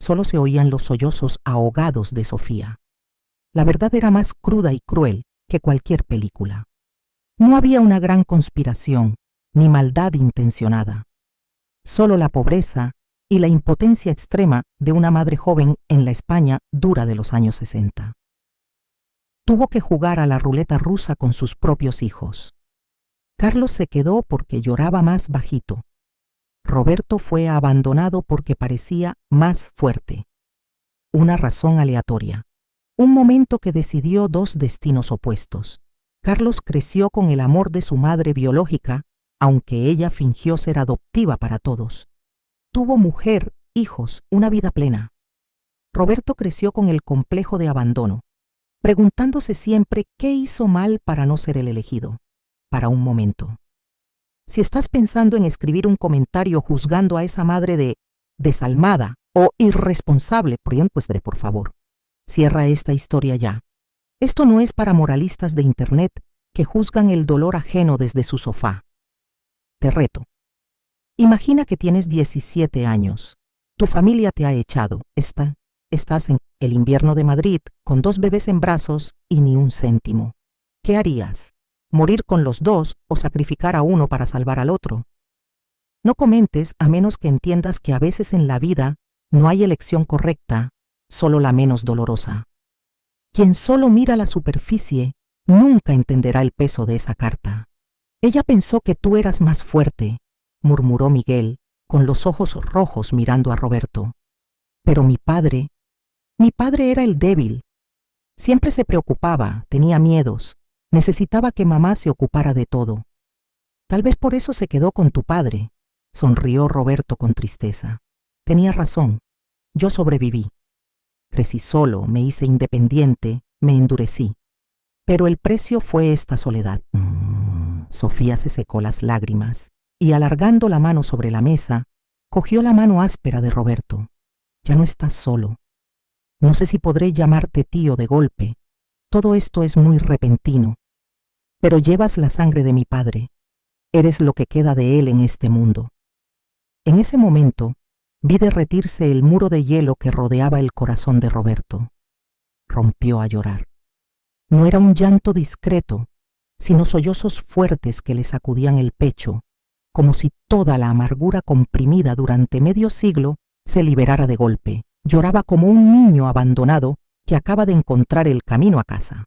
Solo se oían los sollozos ahogados de Sofía. La verdad era más cruda y cruel que cualquier película. No había una gran conspiración, ni maldad intencionada. Solo la pobreza y la impotencia extrema de una madre joven en la España dura de los años 60. Tuvo que jugar a la ruleta rusa con sus propios hijos. Carlos se quedó porque lloraba más bajito. Roberto fue abandonado porque parecía más fuerte. Una razón aleatoria. Un momento que decidió dos destinos opuestos. Carlos creció con el amor de su madre biológica, aunque ella fingió ser adoptiva para todos. Tuvo mujer, hijos, una vida plena. Roberto creció con el complejo de abandono, preguntándose siempre qué hizo mal para no ser el elegido. Para un momento. Si estás pensando en escribir un comentario juzgando a esa madre de desalmada o irresponsable, pues por favor, cierra esta historia ya. Esto no es para moralistas de Internet que juzgan el dolor ajeno desde su sofá. Te reto. Imagina que tienes 17 años. Tu familia te ha echado. Estás en el invierno de Madrid con 2 bebés en brazos y ni un céntimo. ¿Qué harías? ¿Morir con los dos o sacrificar a uno para salvar al otro? No comentes a menos que entiendas que a veces en la vida no hay elección correcta, solo la menos dolorosa. Quien solo mira la superficie nunca entenderá el peso de esa carta. Ella pensó que tú eras más fuerte, murmuró Miguel, con los ojos rojos mirando a Roberto. Pero mi padre era el débil. Siempre se preocupaba, tenía miedos. Necesitaba que mamá se ocupara de todo. Tal vez por eso se quedó con tu padre, sonrió Roberto con tristeza. Tenía razón, yo sobreviví. Crecí solo, me hice independiente, me endurecí. Pero el precio fue esta soledad. Sofía se secó las lágrimas y, alargando la mano sobre la mesa, cogió la mano áspera de Roberto. Ya no estás solo. No sé si podré llamarte tío de golpe. Todo esto es muy repentino. Pero llevas la sangre de mi padre. Eres lo que queda de él en este mundo. En ese momento, vi derretirse el muro de hielo que rodeaba el corazón de Roberto. Rompió a llorar. No era un llanto discreto, sino sollozos fuertes que le sacudían el pecho, como si toda la amargura comprimida durante medio siglo se liberara de golpe. Lloraba como un niño abandonado que acaba de encontrar el camino a casa.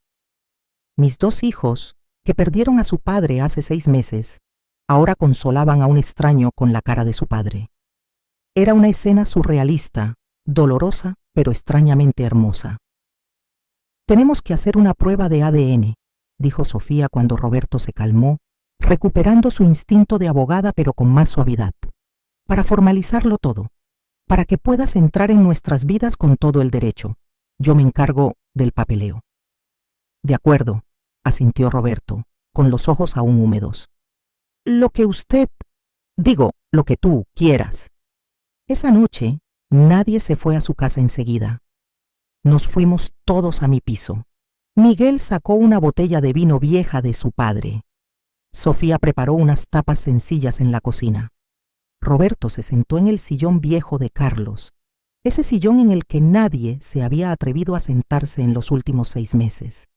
Mis 2 hijos, que perdieron a su padre hace 6 meses, ahora consolaban a un extraño con la cara de su padre. Era una escena surrealista, dolorosa, pero extrañamente hermosa. Tenemos que hacer una prueba de ADN, dijo Sofía cuando Roberto se calmó, recuperando su instinto de abogada pero con más suavidad, para formalizarlo todo, para que puedas entrar en nuestras vidas con todo el derecho. Yo me encargo del papeleo. De acuerdo, asintió Roberto, con los ojos aún húmedos. Lo que tú quieras. Esa noche, nadie se fue a su casa enseguida. Nos fuimos todos a mi piso. Miguel sacó una botella de vino vieja de su padre. Sofía preparó unas tapas sencillas en la cocina. Roberto se sentó en el sillón viejo de Carlos, ese sillón en el que nadie se había atrevido a sentarse en los últimos 6 meses.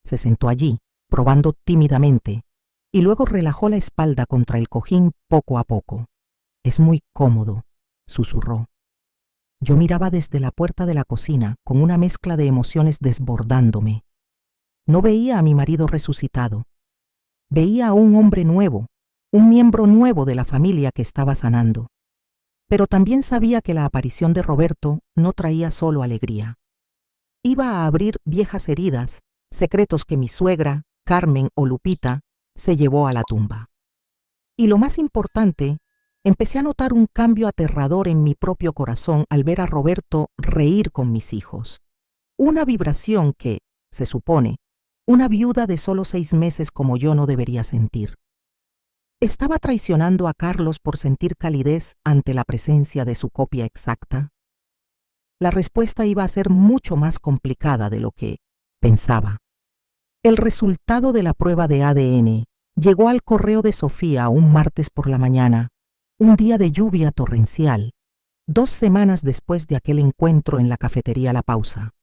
Se sentó allí, probando tímidamente, y luego relajó la espalda contra el cojín poco a poco. Es muy cómodo, susurró. Yo miraba desde la puerta de la cocina con una mezcla de emociones desbordándome. No veía a mi marido resucitado. Veía a un hombre nuevo, un miembro nuevo de la familia que estaba sanando. Pero también sabía que la aparición de Roberto no traía solo alegría. Iba a abrir viejas heridas, secretos que mi suegra, Carmen o Lupita, se llevó a la tumba. Y lo más importante, empecé a notar un cambio aterrador en mi propio corazón al ver a Roberto reír con mis hijos. Una vibración que, se supone, una viuda de solo 6 meses como yo no debería sentir. ¿Estaba traicionando a Carlos por sentir calidez ante la presencia de su copia exacta? La respuesta iba a ser mucho más complicada de lo que pensaba. El resultado de la prueba de ADN llegó al correo de Sofía un martes por la mañana, un día de lluvia torrencial, 2 semanas después de aquel encuentro en la cafetería La Pausa.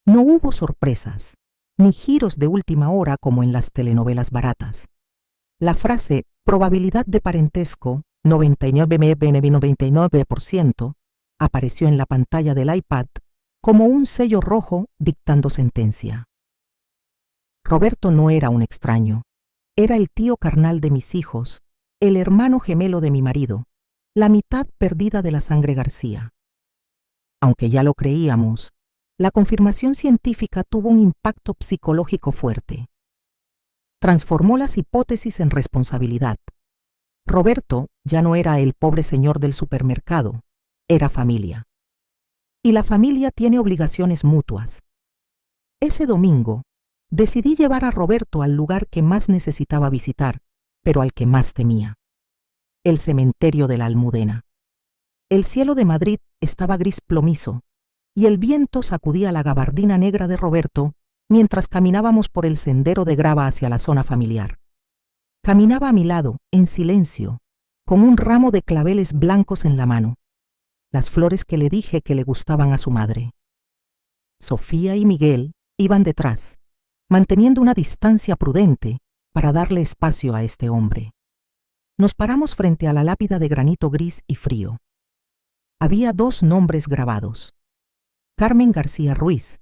No hubo sorpresas, ni giros de última hora como en las telenovelas baratas. La frase probabilidad de parentesco 99% apareció en la pantalla del iPad como un sello rojo dictando sentencia. Roberto no era un extraño, era el tío carnal de mis hijos, el hermano gemelo de mi marido, la mitad perdida de la sangre García. Aunque ya lo creíamos, la confirmación científica tuvo un impacto psicológico fuerte. Transformó las hipótesis en responsabilidad. Roberto ya no era el pobre señor del supermercado, era familia. Y la familia tiene obligaciones mutuas. Ese domingo, decidí llevar a Roberto al lugar que más necesitaba visitar, pero al que más temía: el cementerio de la Almudena. El cielo de Madrid estaba gris plomizo, y el viento sacudía la gabardina negra de Roberto mientras caminábamos por el sendero de grava hacia la zona familiar. Caminaba a mi lado, en silencio, con un ramo de claveles blancos en la mano, las flores que le dije que le gustaban a su madre. Sofía y Miguel iban detrás, manteniendo una distancia prudente para darle espacio a este hombre. Nos paramos frente a la lápida de granito gris y frío. Había 2 nombres grabados: Carmen García Ruiz,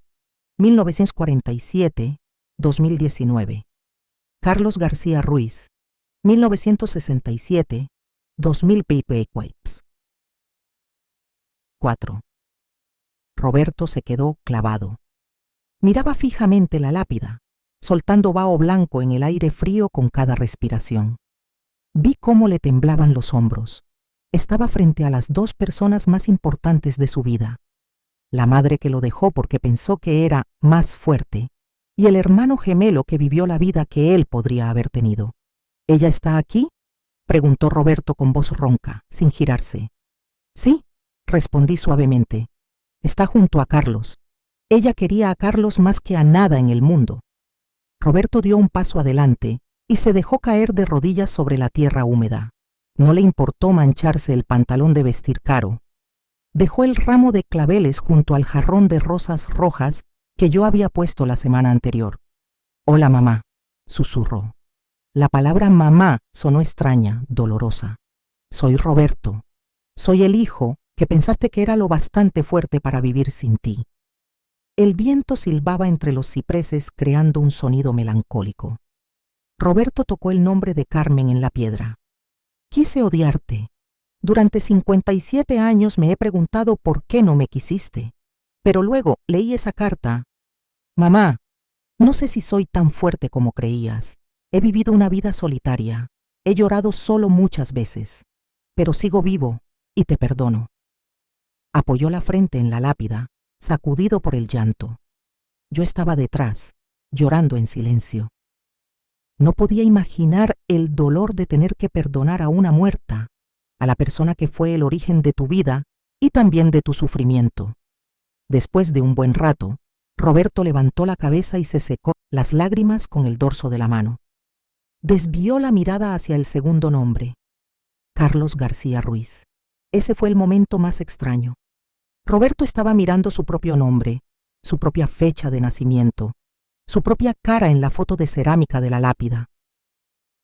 1947-2019. Carlos García Ruiz, 1967-2000. 4. Roberto se quedó clavado. Miraba fijamente la lápida, soltando vaho blanco en el aire frío con cada respiración. Vi cómo le temblaban los hombros. Estaba frente a las 2 personas más importantes de su vida: la madre que lo dejó porque pensó que era más fuerte, y el hermano gemelo que vivió la vida que él podría haber tenido. ¿Ella está aquí?, preguntó Roberto con voz ronca, sin girarse. Sí, respondí suavemente. Está junto a Carlos. Ella quería a Carlos más que a nada en el mundo. Roberto dio un paso adelante y se dejó caer de rodillas sobre la tierra húmeda. No le importó mancharse el pantalón de vestir caro. Dejó el ramo de claveles junto al jarrón de rosas rojas que yo había puesto la semana anterior. Hola, mamá, susurró. La palabra mamá sonó extraña, dolorosa. Soy Roberto. Soy el hijo que pensaste que era lo bastante fuerte para vivir sin ti. El viento silbaba entre los cipreses creando un sonido melancólico. Roberto tocó el nombre de Carmen en la piedra. Quise odiarte. Durante 57 años me he preguntado por qué no me quisiste. Pero luego leí esa carta. Mamá, no sé si soy tan fuerte como creías. He vivido una vida solitaria. He llorado solo muchas veces. Pero sigo vivo y te perdono. Apoyó la frente en la lápida, sacudido por el llanto. Yo estaba detrás, llorando en silencio. No podía imaginar el dolor de tener que perdonar a una muerta, a la persona que fue el origen de tu vida y también de tu sufrimiento. Después de un buen rato, Roberto levantó la cabeza y se secó las lágrimas con el dorso de la mano. Desvió la mirada hacia el segundo nombre: Carlos García Ruiz. Ese fue el momento más extraño. Roberto estaba mirando su propio nombre, su propia fecha de nacimiento, su propia cara en la foto de cerámica de la lápida.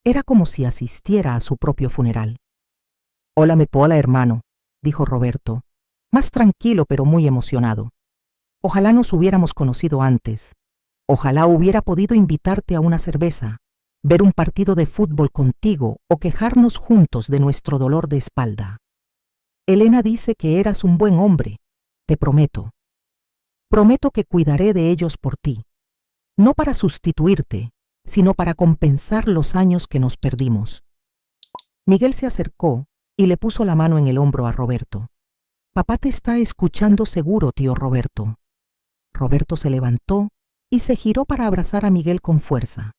Era como si asistiera a su propio funeral. Hola, hermano, dijo Roberto, más tranquilo pero muy emocionado. Ojalá nos hubiéramos conocido antes. Ojalá hubiera podido invitarte a una cerveza, ver un partido de fútbol contigo o quejarnos juntos de nuestro dolor de espalda. Elena dice que eras un buen hombre. Te prometo. Prometo que cuidaré de ellos por ti. No para sustituirte, sino para compensar los años que nos perdimos. Miguel se acercó y le puso la mano en el hombro a Roberto. Papá te está escuchando seguro, tío Roberto. Roberto se levantó y se giró para abrazar a Miguel con fuerza.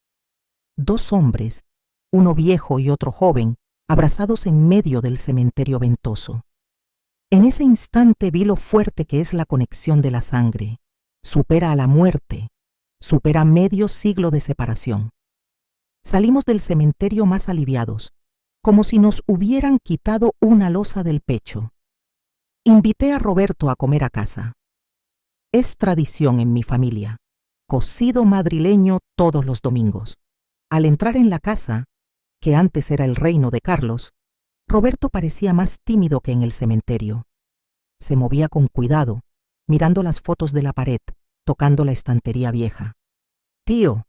Dos hombres, uno viejo y otro joven, abrazados en medio del cementerio ventoso. En ese instante vi lo fuerte que es la conexión de la sangre. Supera a la muerte, supera medio siglo de separación. Salimos del cementerio más aliviados, como si nos hubieran quitado una losa del pecho. Invité a Roberto a comer a casa. Es tradición en mi familia, cocido madrileño todos los domingos. Al entrar en la casa, que antes era el reino de Carlos, Roberto parecía más tímido que en el cementerio. Se movía con cuidado, mirando las fotos de la pared, tocando la estantería vieja. «Tío,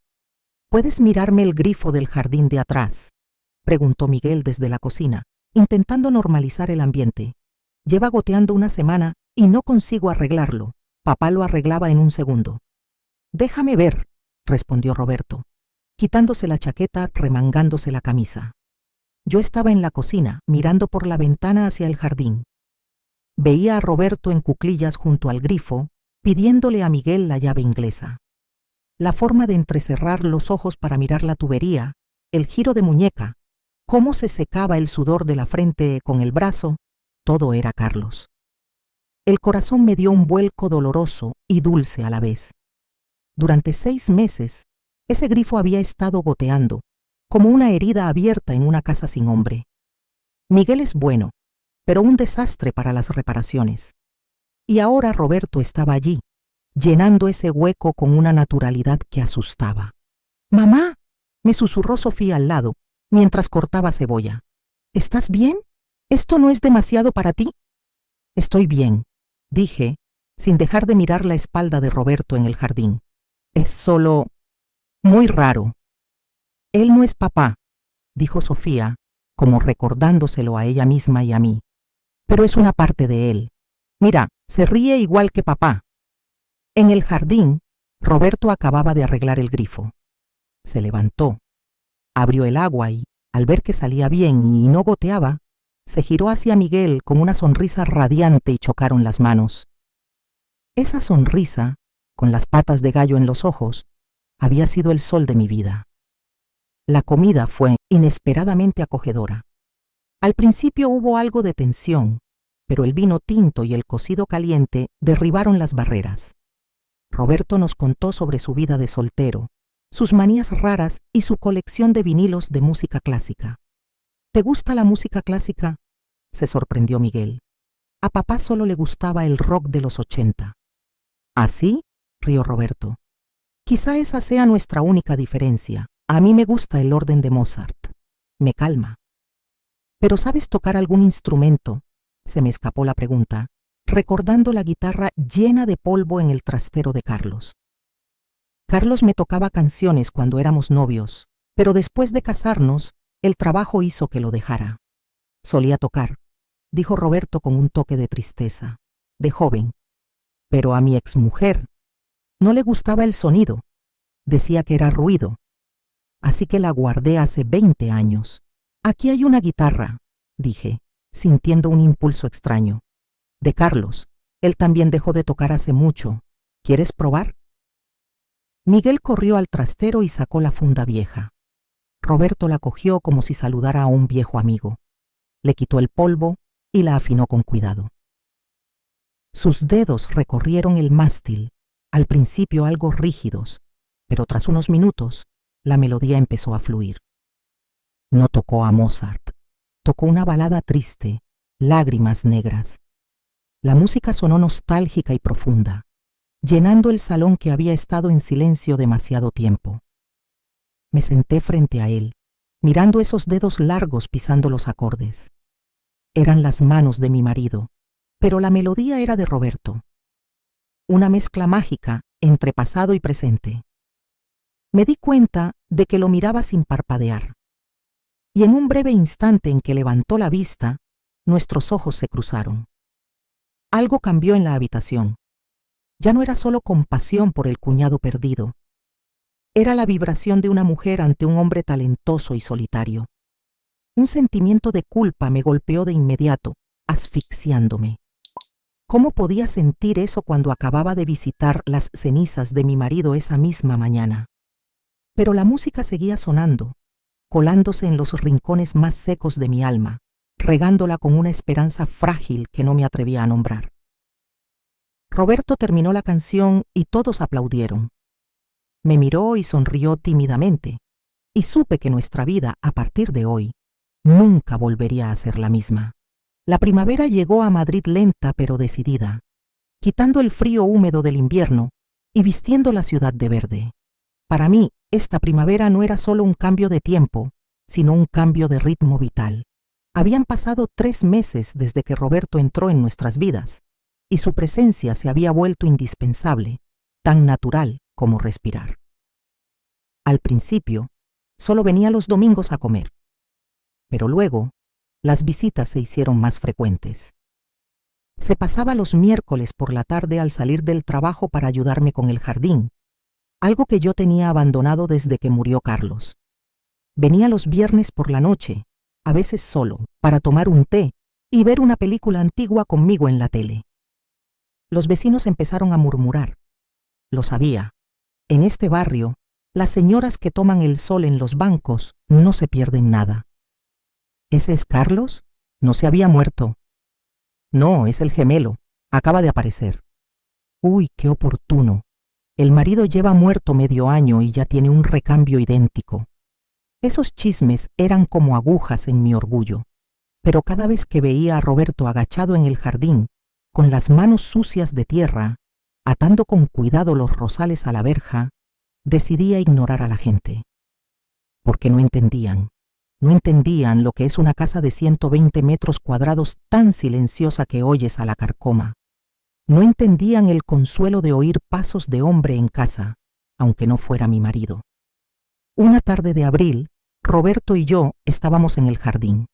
¿puedes mirarme el grifo del jardín de atrás?», preguntó Miguel desde la cocina, intentando normalizar el ambiente. «Lleva goteando una semana y no consigo arreglarlo. Papá lo arreglaba en un segundo». «Déjame ver», respondió Roberto, quitándose la chaqueta, remangándose la camisa. Yo estaba en la cocina, mirando por la ventana hacia el jardín. Veía a Roberto en cuclillas junto al grifo, pidiéndole a Miguel la llave inglesa. La forma de entrecerrar los ojos para mirar la tubería, el giro de muñeca, cómo se secaba el sudor de la frente con el brazo, todo era Carlos. El corazón me dio un vuelco doloroso y dulce a la vez. Durante 6 meses, ese grifo había estado goteando, como una herida abierta en una casa sin hombre. Miguel es bueno, pero un desastre para las reparaciones. Y ahora Roberto estaba allí, llenando ese hueco con una naturalidad que asustaba. «Mamá», me susurró Sofía al lado, mientras cortaba cebolla. «¿Estás bien? ¿Esto no es demasiado para ti?» «Estoy bien», dije, sin dejar de mirar la espalda de Roberto en el jardín. «Es solo muy raro». «Él no es papá», dijo Sofía, como recordándoselo a ella misma y a mí. «Pero es una parte de él. Mira, se ríe igual que papá». En el jardín, Roberto acababa de arreglar el grifo. Se levantó, abrió el agua y, al ver que salía bien y no goteaba, se giró hacia Miguel con una sonrisa radiante y chocaron las manos. Esa sonrisa, con las patas de gallo en los ojos, había sido el sol de mi vida. La comida fue inesperadamente acogedora. Al principio hubo algo de tensión, pero el vino tinto y el cocido caliente derribaron las barreras. Roberto nos contó sobre su vida de soltero, sus manías raras y su colección de vinilos de música clásica. «¿Te gusta la música clásica?», se sorprendió Miguel. A papá solo le gustaba el rock de los 80. «¿Así?», rió Roberto. «Quizá esa sea nuestra única diferencia. A mí me gusta el orden de Mozart. Me calma». «¿Pero sabes tocar algún instrumento?», se me escapó la pregunta, recordando la guitarra llena de polvo en el trastero de Carlos. Carlos me tocaba canciones cuando éramos novios, pero después de casarnos, el trabajo hizo que lo dejara. «Solía tocar», dijo Roberto con un toque de tristeza, de joven. «Pero a mi exmujer no le gustaba el sonido. Decía que era ruido. Así que la guardé hace 20 años. Aquí hay una guitarra», dije, sintiendo un impulso extraño. «De Carlos. Él también dejó de tocar hace mucho. ¿Quieres probar?». Miguel corrió al trastero y sacó la funda vieja. Roberto la cogió como si saludara a un viejo amigo. Le quitó el polvo y la afinó con cuidado. Sus dedos recorrieron el mástil, al principio algo rígidos, pero tras unos minutos la melodía empezó a fluir. No tocó a Mozart, tocó una balada triste, Lágrimas negras. La música sonó nostálgica y profunda, llenando el salón que había estado en silencio demasiado tiempo. Me senté frente a él, mirando esos dedos largos pisando los acordes. Eran las manos de mi marido, pero la melodía era de Roberto. Una mezcla mágica entre pasado y presente. Me di cuenta de que lo miraba sin parpadear. Y en un breve instante en que levantó la vista, Nuestros ojos se cruzaron. Algo cambió en la habitación. Ya no era solo compasión por el cuñado perdido. Era la vibración de una mujer ante un hombre talentoso y solitario. Un sentimiento de culpa me golpeó de inmediato, asfixiándome. ¿Cómo podía sentir eso cuando acababa de visitar las cenizas de mi marido esa misma mañana? Pero la música seguía sonando, colándose en los rincones más secos de mi alma, regándola con una esperanza frágil que no me atrevía a nombrar. Roberto terminó la canción y todos aplaudieron. Me miró y sonrió tímidamente, y supe que nuestra vida, a partir de hoy, nunca volvería a ser la misma. La primavera llegó a Madrid lenta pero decidida, quitando el frío húmedo del invierno y vistiendo la ciudad de verde. Para mí, esta primavera no era solo un cambio de tiempo, sino un cambio de ritmo vital. Habían pasado 3 meses desde que Roberto entró en nuestras vidas, y su presencia se había vuelto indispensable, tan natural como respirar. Al principio, solo venía los domingos a comer, pero luego, las visitas se hicieron más frecuentes. Se pasaba los miércoles por la tarde al salir del trabajo para ayudarme con el jardín, algo que yo tenía abandonado desde que murió Carlos. Venía los viernes por la noche, a veces solo, para tomar un té y ver una película antigua conmigo en la tele. Los vecinos empezaron a murmurar. Lo sabía. En este barrio, las señoras que toman el sol en los bancos no se pierden nada. ¿Ese es Carlos? No se había muerto. No, es el gemelo. Acaba de aparecer. Uy, qué oportuno. El marido lleva muerto medio año y ya tiene un recambio idéntico. Esos chismes eran como agujas en mi orgullo, pero cada vez que veía a Roberto agachado en el jardín, con las manos sucias de tierra, atando con cuidado los rosales a la verja, decidía ignorar a la gente. Porque no entendían lo que es una casa de 120 metros cuadrados tan silenciosa que oyes a la carcoma. No entendían el consuelo de oír pasos de hombre en casa, aunque no fuera mi marido. Una tarde de abril, Roberto y yo estábamos en el jardín.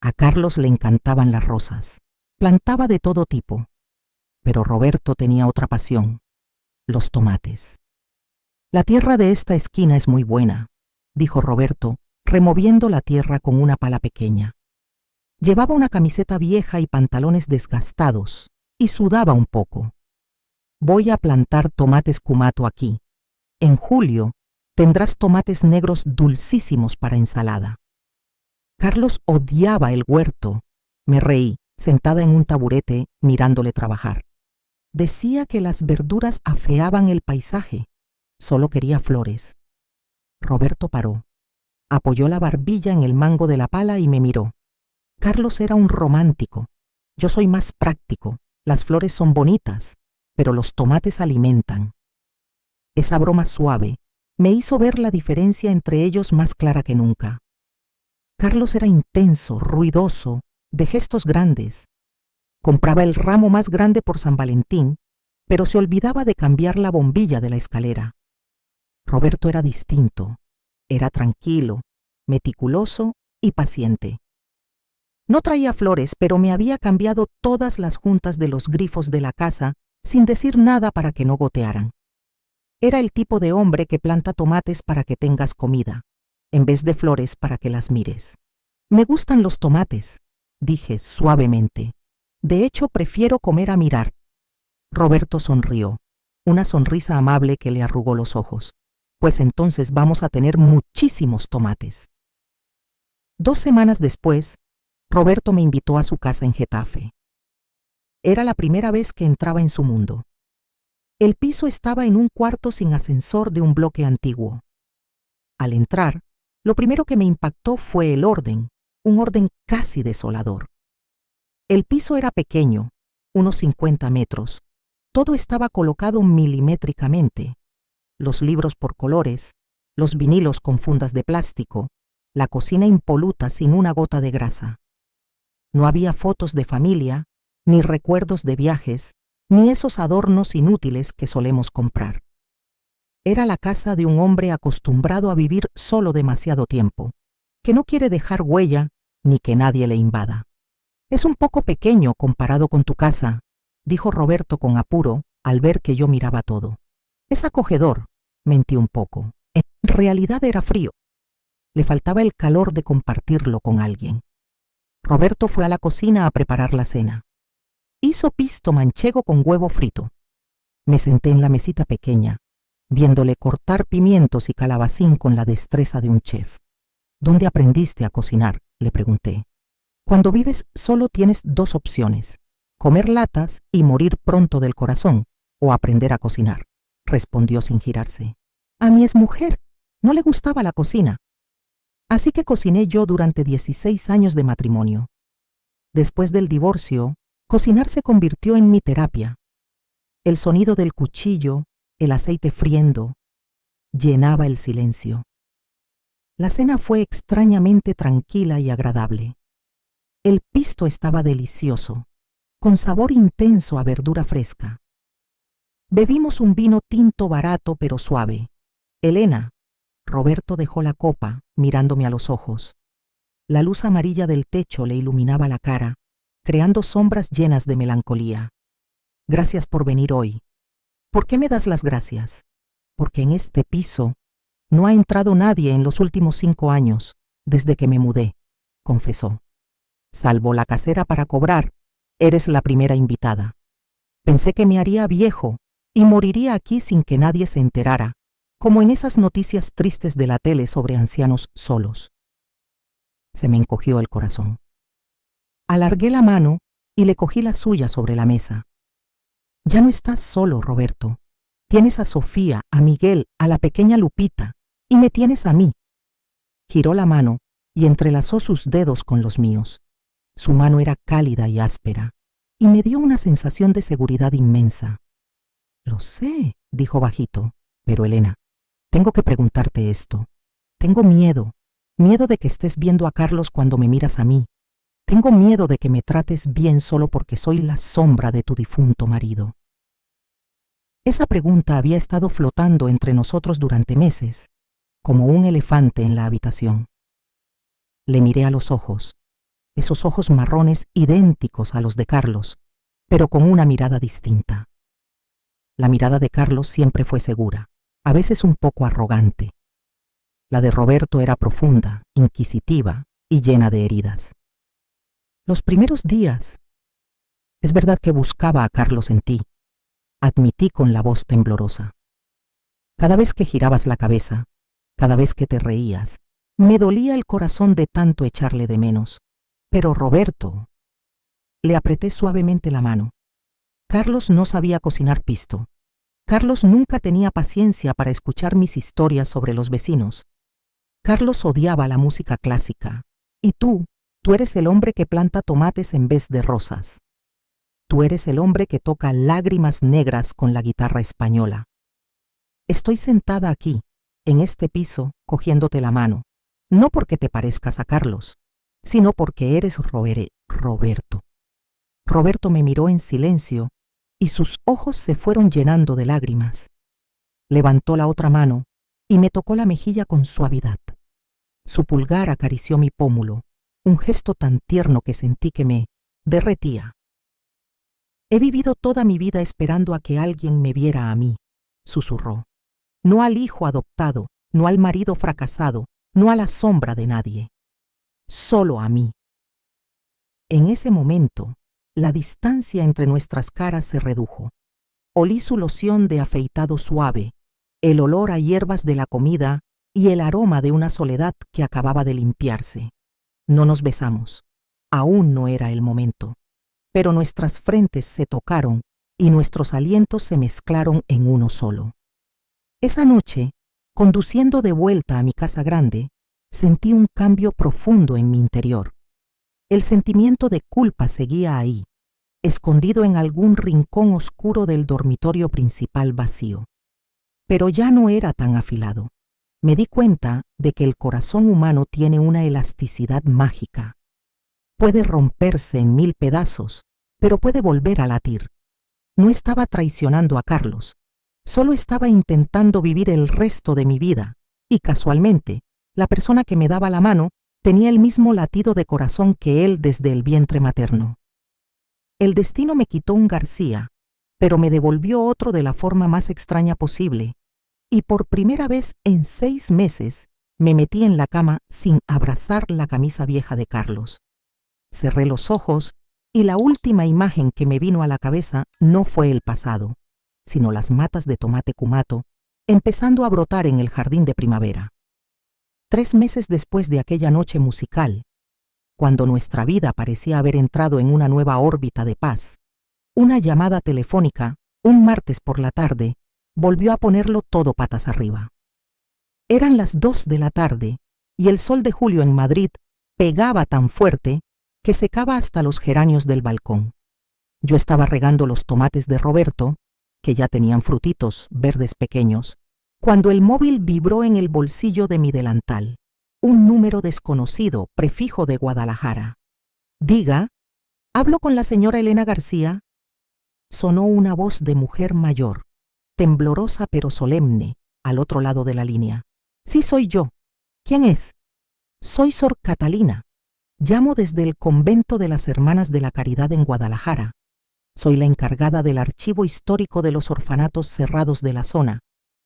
A Carlos le encantaban las rosas. Plantaba de todo tipo. Pero Roberto tenía otra pasión: los tomates. La tierra de esta esquina es muy buena, dijo Roberto, removiendo la tierra con una pala pequeña. Llevaba una camiseta vieja y pantalones desgastados, y sudaba un poco. Voy a plantar tomates cumato aquí. En julio tendrás tomates negros dulcísimos para ensalada. Carlos odiaba el huerto. Me reí, sentada en un taburete, mirándole trabajar. Decía que las verduras afeaban el paisaje. Solo quería flores. Roberto paró. Apoyó la barbilla en el mango de la pala y me miró. Carlos era un romántico. Yo soy más práctico. Las flores son bonitas, pero los tomates alimentan. Esa broma suave me hizo ver la diferencia entre ellos más clara que nunca. Carlos era intenso, ruidoso, de gestos grandes. Compraba el ramo más grande por San Valentín, pero se olvidaba de cambiar la bombilla de la escalera. Roberto era distinto. Era tranquilo, meticuloso y paciente. No traía flores, pero me había cambiado todas las juntas de los grifos de la casa sin decir nada para que no gotearan. Era el tipo de hombre que planta tomates para que tengas comida, en vez de flores para que las mires. Me gustan los tomates, dije suavemente. De hecho, prefiero comer a mirar. Roberto sonrió, una sonrisa amable que le arrugó los ojos. Pues entonces vamos a tener muchísimos tomates. 2 semanas después, Roberto me invitó a su casa en Getafe. Era la primera vez que entraba en su mundo. El piso estaba en un cuarto sin ascensor de un bloque antiguo. Al entrar, lo primero que me impactó fue el orden, un orden casi desolador. El piso era pequeño, unos 50 metros. Todo estaba colocado milimétricamente. Los libros por colores, los vinilos con fundas de plástico, la cocina impoluta sin una gota de grasa. No había fotos de familia, ni recuerdos de viajes, ni esos adornos inútiles que solemos comprar. Era la casa de un hombre acostumbrado a vivir solo demasiado tiempo, que no quiere dejar huella ni que nadie le invada. Es un poco pequeño comparado con tu casa, dijo Roberto con apuro al ver que yo miraba todo. Es acogedor, mentí un poco. En realidad era frío. Le faltaba el calor de compartirlo con alguien. Roberto fue a la cocina a preparar la cena. Hizo pisto manchego con huevo frito. Me senté en la mesita pequeña, viéndole cortar pimientos y calabacín con la destreza de un chef. ¿Dónde aprendiste a cocinar?, le pregunté. Cuando vives solo tienes dos opciones: comer latas y morir pronto del corazón, o aprender a cocinar, respondió sin girarse. A mi exmujer no le gustaba la cocina, así que cociné yo durante 16 años de matrimonio. Después del divorcio, cocinar se convirtió en mi terapia. El sonido del cuchillo, el aceite friendo, llenaba el silencio. La cena fue extrañamente tranquila y agradable. El pisto estaba delicioso, con sabor intenso a verdura fresca. Bebimos un vino tinto barato pero suave. Elena, Roberto dejó la copa, mirándome a los ojos. La luz amarilla del techo le iluminaba la cara, creando sombras llenas de melancolía. Gracias por venir hoy. ¿Por qué me das las gracias? Porque en este piso no ha entrado nadie en los últimos 5 años, desde que me mudé, confesó. Salvo la casera para cobrar, eres la primera invitada. Pensé que me haría viejo y moriría aquí sin que nadie se enterara, como en esas noticias tristes de la tele sobre ancianos solos. Se me encogió el corazón. Alargué la mano y le cogí la suya sobre la mesa. Ya no estás solo, Roberto. Tienes a Sofía, a Miguel, a la pequeña Lupita, y me tienes a mí. Giró la mano y entrelazó sus dedos con los míos. Su mano era cálida y áspera, y me dio una sensación de seguridad inmensa. Lo sé, dijo bajito, pero Elena, tengo que preguntarte esto. Tengo miedo de que estés viendo a Carlos cuando me miras a mí. Tengo miedo de que me trates bien solo porque soy la sombra de tu difunto marido. Esa pregunta había estado flotando entre nosotros durante meses, como un elefante en la habitación. Le miré a los ojos, esos ojos marrones idénticos a los de Carlos, pero con una mirada distinta. La mirada de Carlos siempre fue segura, a veces un poco arrogante. La de Roberto era profunda, inquisitiva y llena de heridas. Los primeros días, es verdad que buscaba a Carlos en ti, admití con la voz temblorosa. Cada vez que girabas la cabeza, cada vez que te reías, me dolía el corazón de tanto echarle de menos. Pero Roberto, le apreté suavemente la mano. Carlos no sabía cocinar pisto. Carlos nunca tenía paciencia para escuchar mis historias sobre los vecinos. Carlos odiaba la música clásica. Y tú eres el hombre que planta tomates en vez de rosas. Tú eres el hombre que toca Lágrimas Negras con la guitarra española. Estoy sentada aquí, en este piso, cogiéndote la mano, no porque te parezcas a Carlos, sino porque eres Roberto. Roberto me miró en silencio y sus ojos se fueron llenando de lágrimas. Levantó la otra mano y me tocó la mejilla con suavidad. Su pulgar acarició mi pómulo, un gesto tan tierno que sentí que me derretía. He vivido toda mi vida esperando a que alguien me viera a mí, susurró. No al hijo adoptado, no al marido fracasado, no a la sombra de nadie. Solo a mí. En ese momento, la distancia entre nuestras caras se redujo. Olí su loción de afeitado suave, el olor a hierbas de la comida y el aroma de una soledad que acababa de limpiarse. No nos besamos. Aún no era el momento. Pero nuestras frentes se tocaron y nuestros alientos se mezclaron en uno solo. Esa noche, conduciendo de vuelta a mi casa grande, sentí un cambio profundo en mi interior. El sentimiento de culpa seguía ahí, escondido en algún rincón oscuro del dormitorio principal vacío. Pero ya no era tan afilado. Me di cuenta de que el corazón humano tiene una elasticidad mágica. Puede romperse en 1000 pedazos, pero puede volver a latir. No estaba traicionando a Carlos, solo estaba intentando vivir el resto de mi vida, y casualmente, la persona que me daba la mano tenía el mismo latido de corazón que él desde el vientre materno. El destino me quitó un García, pero me devolvió otro de la forma más extraña posible, y por primera vez en 6 meses me metí en la cama sin abrazar la camisa vieja de Carlos. Cerré los ojos y la última imagen que me vino a la cabeza no fue el pasado, sino las matas de tomate cumato empezando a brotar en el jardín de primavera. 3 meses después de aquella noche musical, cuando nuestra vida parecía haber entrado en una nueva órbita de paz, una llamada telefónica, un martes por la tarde, volvió a ponerlo todo patas arriba. Eran las 2 de la tarde y el sol de julio en Madrid pegaba tan fuerte que secaba hasta los geranios del balcón. Yo estaba regando los tomates de Roberto, que ya tenían frutitos verdes pequeños, cuando el móvil vibró en el bolsillo de mi delantal. Un número desconocido, prefijo de Guadalajara. Diga, ¿hablo con la señora Elena García? Sonó una voz de mujer mayor, temblorosa pero solemne, al otro lado de la línea. Sí, soy yo. ¿Quién es? Soy Sor Catalina. Llamo desde el convento de las Hermanas de la Caridad en Guadalajara. Soy la encargada del archivo histórico de los orfanatos cerrados de la zona,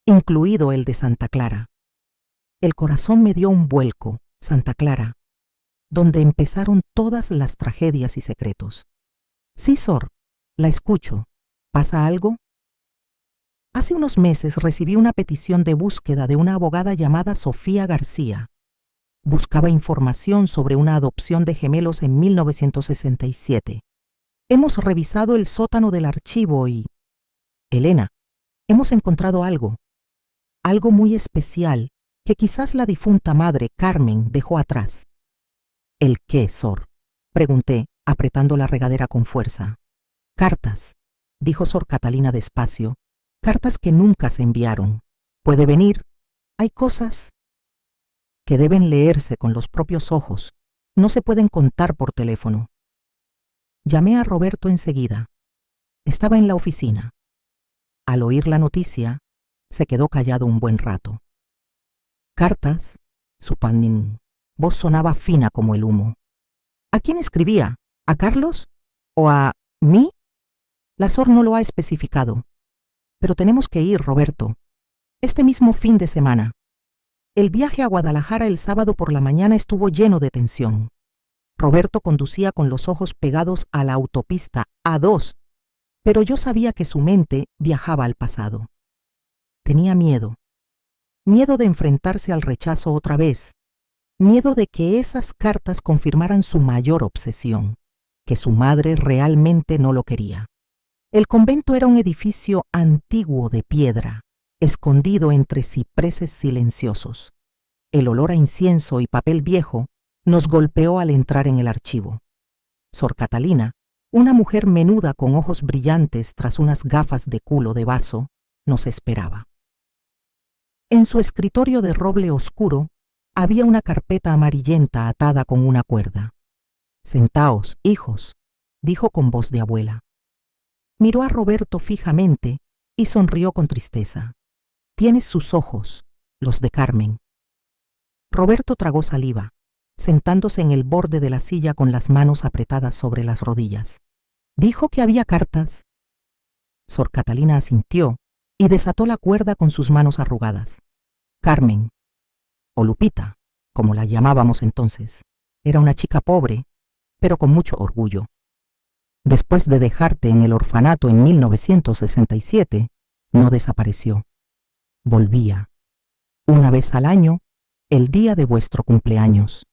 incluido el de Santa Clara. El corazón me dio un vuelco, Santa Clara, donde empezaron todas las tragedias y secretos. Sí, Sor, la escucho. ¿Pasa algo? Hace unos meses recibí una petición de búsqueda de una abogada llamada Sofía García. Buscaba información sobre una adopción de gemelos en 1967. Hemos revisado el sótano del archivo y... Elena, hemos encontrado algo muy especial que quizás la difunta madre Carmen dejó atrás. ¿El qué, Sor? Pregunté, apretando la regadera con fuerza. Cartas, dijo Sor Catalina despacio. Cartas que nunca se enviaron. Puede venir. Hay cosas que deben leerse con los propios ojos. No se pueden contar por teléfono. Llamé a Roberto enseguida. Estaba en la oficina. Al oír la noticia, se quedó callado un buen rato. Cartas, su voz sonaba fina como el humo. ¿A quién escribía? ¿A Carlos? ¿O a mí? La Sor no lo ha especificado. Pero tenemos que ir, Roberto. Este mismo fin de semana. El viaje a Guadalajara el sábado por la mañana estuvo lleno de tensión. Roberto conducía con los ojos pegados a la autopista A2, pero yo sabía que su mente viajaba al pasado. Tenía miedo. Miedo de enfrentarse al rechazo otra vez. Miedo de que esas cartas confirmaran su mayor obsesión, que su madre realmente no lo quería. El convento era un edificio antiguo de piedra, escondido entre cipreses silenciosos. El olor a incienso y papel viejo nos golpeó al entrar en el archivo. Sor Catalina, una mujer menuda con ojos brillantes tras unas gafas de culo de vaso, nos esperaba. En su escritorio de roble oscuro había una carpeta amarillenta atada con una cuerda. «Sentaos, hijos», dijo con voz de abuela. Miró a Roberto fijamente y sonrió con tristeza. «Tienes sus ojos, los de Carmen». Roberto tragó saliva, sentándose en el borde de la silla con las manos apretadas sobre las rodillas. «¿Dijo que había cartas?» Sor Catalina asintió y desató la cuerda con sus manos arrugadas. Carmen, o Lupita, como la llamábamos entonces, era una chica pobre, pero con mucho orgullo. Después de dejarte en el orfanato en 1967, no desapareció. Volvía. Una vez al año, el día de vuestro cumpleaños.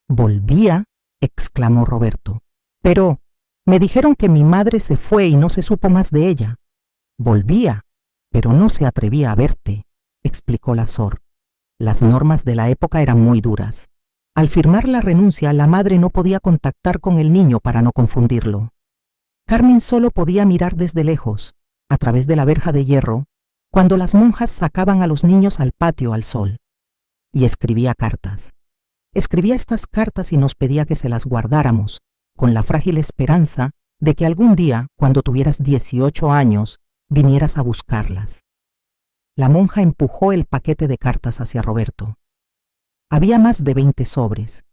«¿Volvía?», exclamó Roberto. «Pero me dijeron que mi madre se fue y no se supo más de ella». «Volvía, pero no se atrevía a verte», explicó la Sor. Las normas de la época eran muy duras. Al firmar la renuncia, la madre no podía contactar con el niño para no confundirlo. Carmen solo podía mirar desde lejos, a través de la verja de hierro, cuando las monjas sacaban a los niños al patio al sol. Y escribía cartas. Escribía estas cartas y nos pedía que se las guardáramos, con la frágil esperanza de que algún día, cuando tuvieras 18 años, vinieras a buscarlas. La monja empujó el paquete de cartas hacia Roberto. Había más de 20 sobres,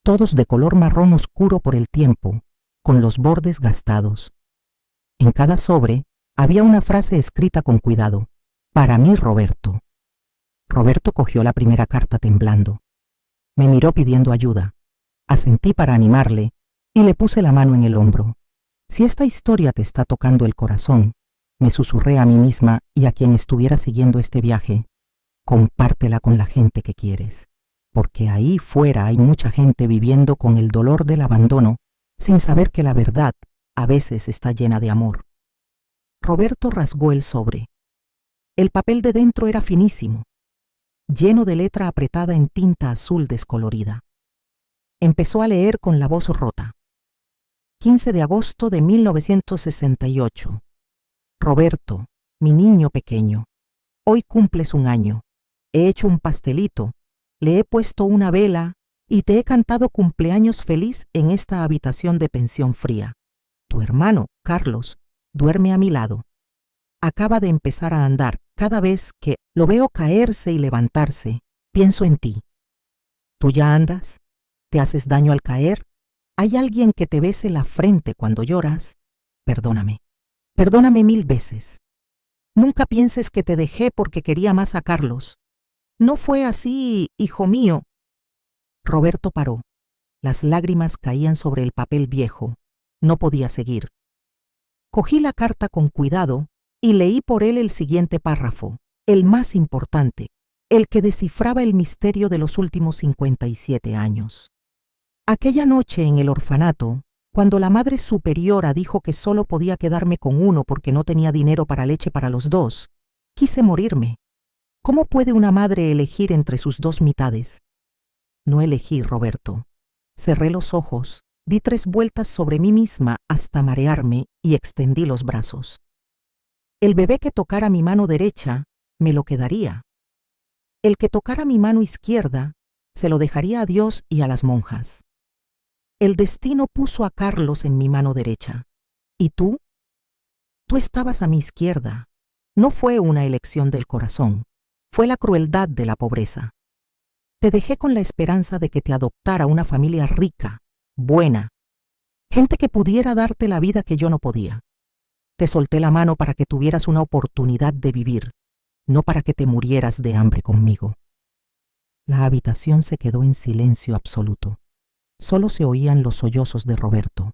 todos de color marrón oscuro por el tiempo, con los bordes gastados. En cada sobre había una frase escrita con cuidado: para mí, Roberto. Roberto cogió la primera carta temblando. Me miró pidiendo ayuda. Asentí para animarle y le puse la mano en el hombro. Si esta historia te está tocando el corazón, me susurré a mí misma y a quien estuviera siguiendo este viaje, compártela con la gente que quieres, porque ahí fuera hay mucha gente viviendo con el dolor del abandono sin saber que la verdad a veces está llena de amor. Roberto rasgó el sobre. El papel de dentro era finísimo, lleno de letra apretada en tinta azul descolorida. Empezó a leer con la voz rota. 15 de agosto de 1968. Roberto, mi niño pequeño, hoy cumples 1 año. He hecho un pastelito, le he puesto una vela y te he cantado cumpleaños feliz en esta habitación de pensión fría. Tu hermano, Carlos, duerme a mi lado. Acaba de empezar a andar. Cada vez que lo veo caerse y levantarse, pienso en ti. ¿Tú ya andas? ¿Te haces daño al caer? ¿Hay alguien que te bese la frente cuando lloras? Perdóname. Perdóname 1000 veces. Nunca pienses que te dejé porque quería más a Carlos. No fue así, hijo mío. Roberto paró. Las lágrimas caían sobre el papel viejo. No podía seguir. Cogí la carta con cuidado y leí por él el siguiente párrafo, el más importante, el que descifraba el misterio de los últimos 57 años. Aquella noche en el orfanato, cuando la madre superiora dijo que solo podía quedarme con uno porque no tenía dinero para leche para los dos, quise morirme. ¿Cómo puede una madre elegir entre sus 2 mitades? No elegí, Roberto. Cerré los ojos, di 3 vueltas sobre mí misma hasta marearme y extendí los brazos. El bebé que tocara mi mano derecha, me lo quedaría. El que tocara mi mano izquierda, se lo dejaría a Dios y a las monjas. El destino puso a Carlos en mi mano derecha. ¿Y tú? Tú estabas a mi izquierda. No fue una elección del corazón, fue la crueldad de la pobreza. Te dejé con la esperanza de que te adoptara una familia rica, buena, gente que pudiera darte la vida que yo no podía. Te solté la mano para que tuvieras una oportunidad de vivir, no para que te murieras de hambre conmigo. La habitación se quedó en silencio absoluto. Solo se oían los sollozos de Roberto.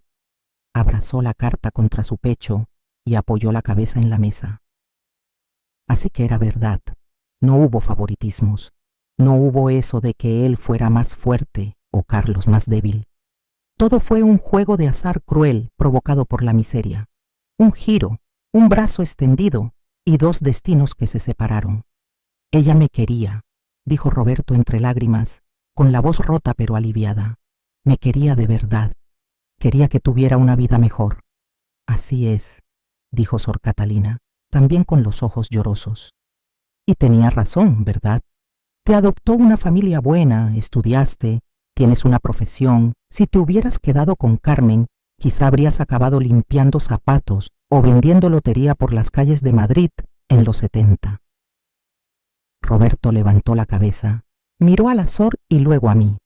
Abrazó la carta contra su pecho y apoyó la cabeza en la mesa. Así que era verdad. No hubo favoritismos. No hubo eso de que él fuera más fuerte o Carlos más débil. Todo fue un juego de azar cruel provocado por la miseria. Un giro, un brazo extendido y 2 destinos que se separaron. Ella me quería, dijo Roberto entre lágrimas, con la voz rota pero aliviada. Me quería de verdad. Quería que tuviera una vida mejor. Así es, dijo Sor Catalina, también con los ojos llorosos. Y tenía razón, ¿verdad? Te adoptó una familia buena, estudiaste, tienes una profesión. Si te hubieras quedado con Carmen, quizá habrías acabado limpiando zapatos o vendiendo lotería por las calles de Madrid en los 70. Roberto levantó la cabeza, miró a la Sor y luego a mí.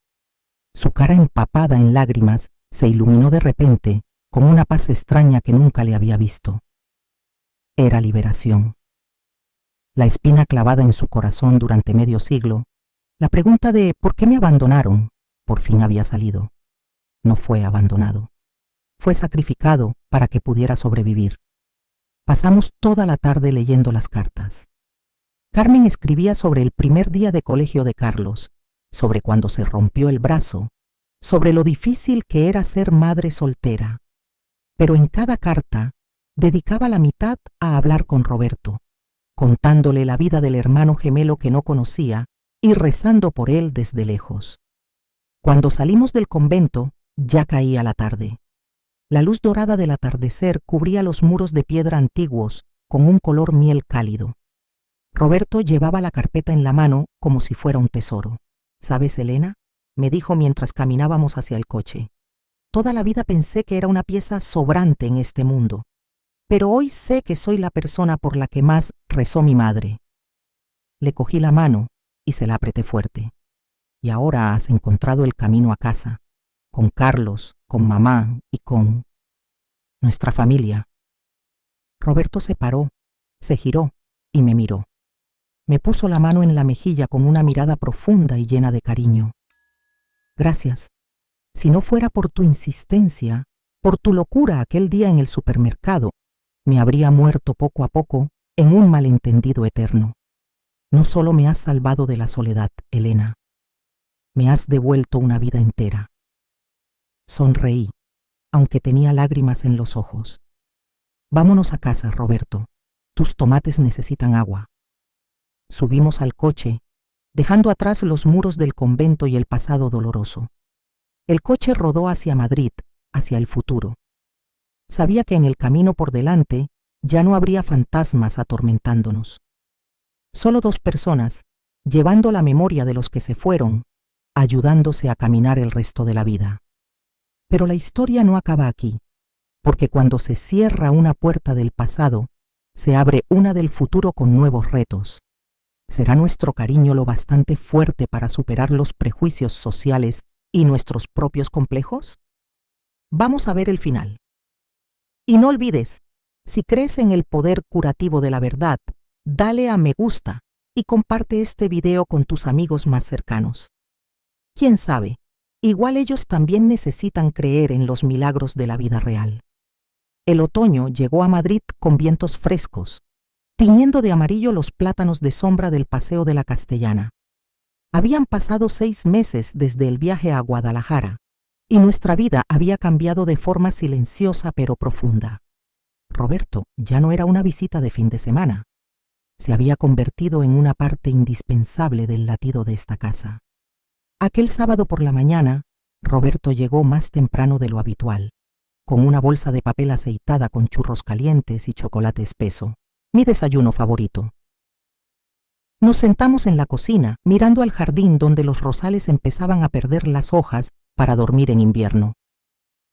Su cara empapada en lágrimas se iluminó de repente con una paz extraña que nunca le había visto. Era liberación. La espina clavada en su corazón durante medio siglo, la pregunta de ¿por qué me abandonaron? Por fin había salido. No fue abandonado. Fue sacrificado para que pudiera sobrevivir. Pasamos toda la tarde leyendo las cartas. Carmen escribía sobre el primer día de colegio de Carlos, sobre cuando se rompió el brazo, sobre lo difícil que era ser madre soltera. Pero en cada carta dedicaba la mitad a hablar con Roberto, contándole la vida del hermano gemelo que no conocía y rezando por él desde lejos. Cuando salimos del convento, ya caía la tarde. La luz dorada del atardecer cubría los muros de piedra antiguos con un color miel cálido. Roberto llevaba la carpeta en la mano como si fuera un tesoro. ¿Sabes, Elena?, me dijo mientras caminábamos hacia el coche. Toda la vida pensé que era una pieza sobrante en este mundo, pero hoy sé que soy la persona por la que más rezó mi madre. Le cogí la mano y se la apreté fuerte. Y ahora has encontrado el camino a casa. con Carlos, con mamá y con nuestra familia. Roberto se paró, se giró y me miró. Me puso la mano en la mejilla con una mirada profunda y llena de cariño. Gracias. Si no fuera por tu insistencia, por tu locura aquel día en el supermercado, me habría muerto poco a poco en un malentendido eterno. No solo me has salvado de la soledad, Elena, me has devuelto una vida entera. Sonreí, aunque tenía lágrimas en los ojos. Vámonos a casa, Roberto. Tus tomates necesitan agua. Subimos al coche, dejando atrás los muros del convento y el pasado doloroso. El coche rodó hacia Madrid, hacia el futuro. Sabía que en el camino por delante ya no habría fantasmas atormentándonos. Solo dos personas, llevando la memoria de los que se fueron, ayudándose a caminar el resto de la vida. Pero la historia no acaba aquí, porque cuando se cierra una puerta del pasado, se abre una del futuro con nuevos retos. ¿Será nuestro cariño lo bastante fuerte para superar los prejuicios sociales y nuestros propios complejos? Vamos a ver el final. Y no olvides, si crees en el poder curativo de la verdad, dale a me gusta y comparte este video con tus amigos más cercanos. ¿Quién sabe? Igual ellos también necesitan creer en los milagros de la vida real. El otoño llegó a Madrid con vientos frescos, tiñendo de amarillo los plátanos de sombra del Paseo de la Castellana. Habían pasado 6 meses desde el viaje a Guadalajara, y nuestra vida había cambiado de forma silenciosa pero profunda. Roberto ya no era una visita de fin de semana. Se había convertido en una parte indispensable del latido de esta casa. Aquel sábado por la mañana, Roberto llegó más temprano de lo habitual, con una bolsa de papel aceitada con churros calientes y chocolate espeso, mi desayuno favorito. Nos sentamos en la cocina, mirando al jardín donde los rosales empezaban a perder las hojas para dormir en invierno,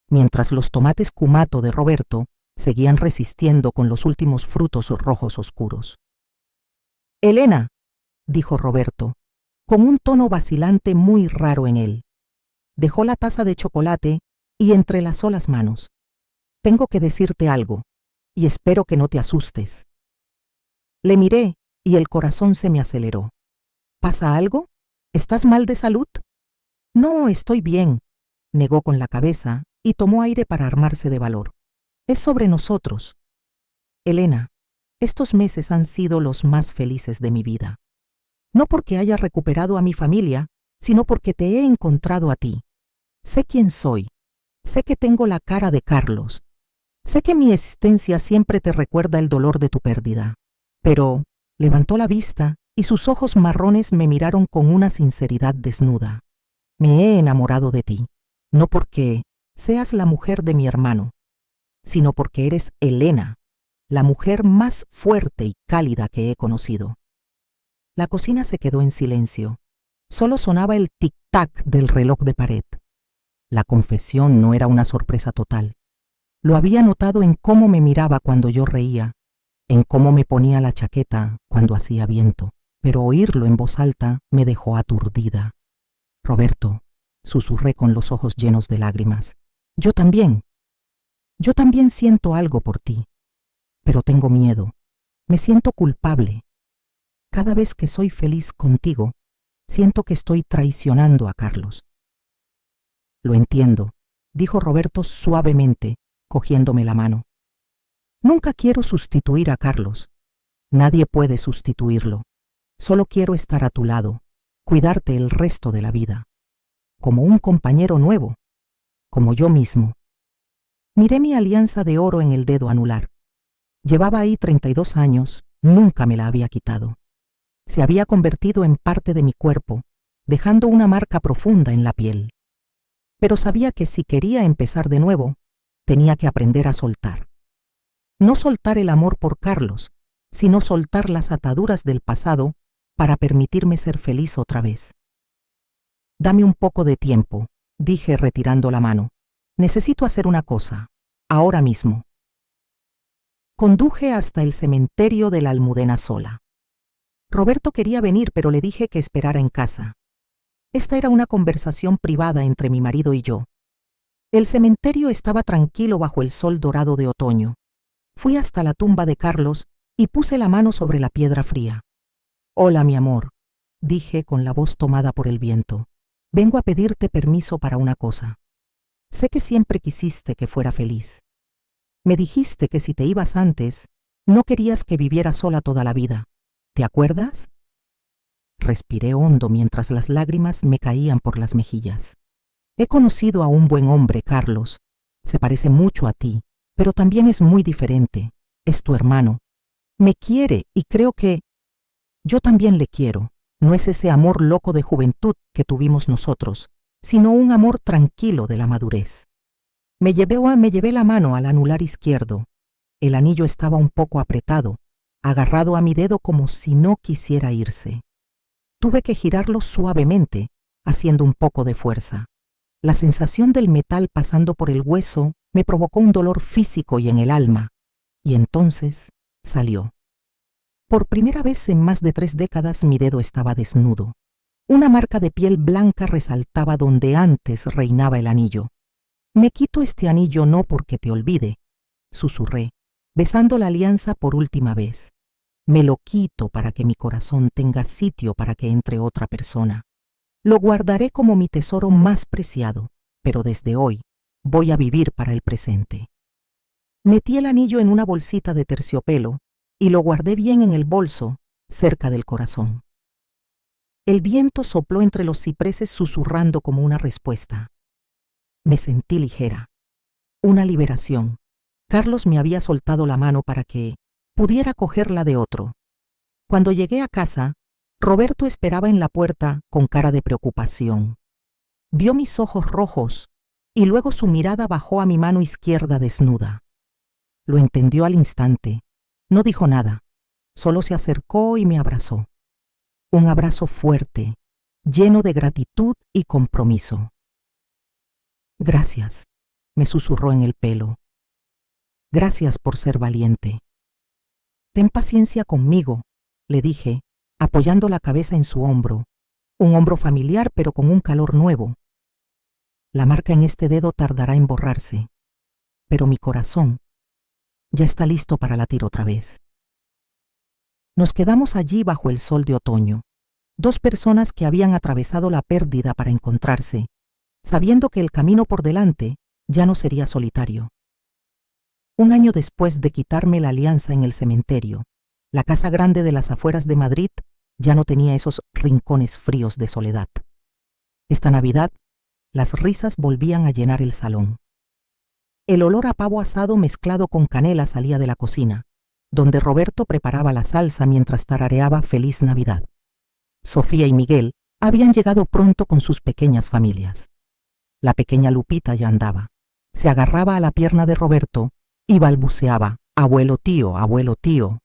mientras los tomates Cumato de Roberto seguían resistiendo con los últimos frutos rojos oscuros. «Elena», dijo Roberto, con un tono vacilante muy raro en él. Dejó la taza de chocolate y entrelazó las manos. «Tengo que decirte algo, y espero que no te asustes». Le miré y el corazón se me aceleró. «¿Pasa algo? ¿Estás mal de salud?» «No, estoy bien», negó con la cabeza y tomó aire para armarse de valor. «Es sobre nosotros. Elena, estos meses han sido los más felices de mi vida. No porque haya recuperado a mi familia, sino porque te he encontrado a ti. Sé quién soy. Sé que tengo la cara de Carlos. Sé que mi existencia siempre te recuerda el dolor de tu pérdida». Pero levantó la vista y sus ojos marrones me miraron con una sinceridad desnuda. «Me he enamorado de ti, no porque seas la mujer de mi hermano, sino porque eres Elena, la mujer más fuerte y cálida que he conocido». La cocina se quedó en silencio. Solo sonaba el tic-tac del reloj de pared. La confesión no era una sorpresa total. Lo había notado en cómo me miraba cuando yo reía, en cómo me ponía la chaqueta cuando hacía viento, pero oírlo en voz alta me dejó aturdida. «Roberto», susurré con los ojos llenos de lágrimas, yo también siento algo por ti, pero tengo miedo, me siento culpable. Cada vez que soy feliz contigo, siento que estoy traicionando a Carlos». «Lo entiendo», dijo Roberto suavemente, cogiéndome la mano. «Nunca quiero sustituir a Carlos. Nadie puede sustituirlo. Solo quiero estar a tu lado, cuidarte el resto de la vida. Como un compañero nuevo, como yo mismo». Miré mi alianza de oro en el dedo anular. Llevaba ahí 32 años, nunca me la había quitado. Se había convertido en parte de mi cuerpo, dejando una marca profunda en la piel. Pero sabía que si quería empezar de nuevo, tenía que aprender a soltar. No soltar el amor por Carlos, sino soltar las ataduras del pasado para permitirme ser feliz otra vez. «Dame un poco de tiempo», dije retirando la mano. «Necesito hacer una cosa, ahora mismo». Conduje hasta el cementerio de la Almudena sola. Roberto quería venir, pero le dije que esperara en casa. Esta era una conversación privada entre mi marido y yo, El cementerio estaba tranquilo bajo el sol dorado de otoño. Fui hasta la tumba de Carlos y puse la mano sobre la piedra fría. «Hola, mi amor», dije con la voz tomada por el viento. «Vengo a pedirte permiso para una cosa. Sé que siempre quisiste que fuera feliz. Me dijiste que si te ibas antes, no querías que viviera sola toda la vida. ¿Te acuerdas?» Respiré hondo mientras las lágrimas me caían por las mejillas. «He conocido a un buen hombre, Carlos. Se parece mucho a ti, pero también es muy diferente. Es tu hermano. Me quiere y creo que yo también le quiero. No es ese amor loco de juventud que tuvimos nosotros, sino un amor tranquilo de la madurez». Me llevé la mano al anular izquierdo. El anillo estaba un poco apretado, agarrado a mi dedo como si no quisiera irse. Tuve que girarlo suavemente, haciendo un poco de fuerza. La sensación del metal pasando por el hueso me provocó un dolor físico y en el alma, y entonces salió. Por primera vez en más de 3 décadas mi dedo estaba desnudo. Una marca de piel blanca resaltaba donde antes reinaba el anillo. «Me quito este anillo no porque te olvide», susurré, besando la alianza por última vez. «Me lo quito para que mi corazón tenga sitio para que entre otra persona. Lo guardaré como mi tesoro más preciado, pero desde hoy voy a vivir para el presente». Metí el anillo en una bolsita de terciopelo y lo guardé bien en el bolso, cerca del corazón. El viento sopló entre los cipreses susurrando como una respuesta. Me sentí ligera. Una liberación. Carlos me había soltado la mano para que pudiera cogerla de otro. Cuando llegué a casa, Roberto esperaba en la puerta con cara de preocupación. Vio mis ojos rojos y luego su mirada bajó a mi mano izquierda desnuda. Lo entendió al instante. No dijo nada. Solo se acercó y me abrazó. Un abrazo fuerte, lleno de gratitud y compromiso. «Gracias», me susurró en el pelo. «Gracias por ser valiente». «Ten paciencia conmigo», le dije, apoyando la cabeza en su hombro, un hombro familiar pero con un calor nuevo. «La marca en este dedo tardará en borrarse, pero mi corazón ya está listo para latir otra vez». Nos quedamos allí bajo el sol de otoño, 2 personas que habían atravesado la pérdida para encontrarse, sabiendo que el camino por delante ya no sería solitario. Un año después de quitarme la alianza en el cementerio, la casa grande de las afueras de Madrid ya no tenía esos rincones fríos de soledad. Esta Navidad, las risas volvían a llenar el salón. El olor a pavo asado mezclado con canela salía de la cocina, donde Roberto preparaba la salsa mientras tarareaba Feliz Navidad. Sofía y Miguel habían llegado pronto con sus pequeñas familias. La pequeña Lupita ya andaba. Se agarraba a la pierna de Roberto y balbuceaba: «Abuelo tío, abuelo tío».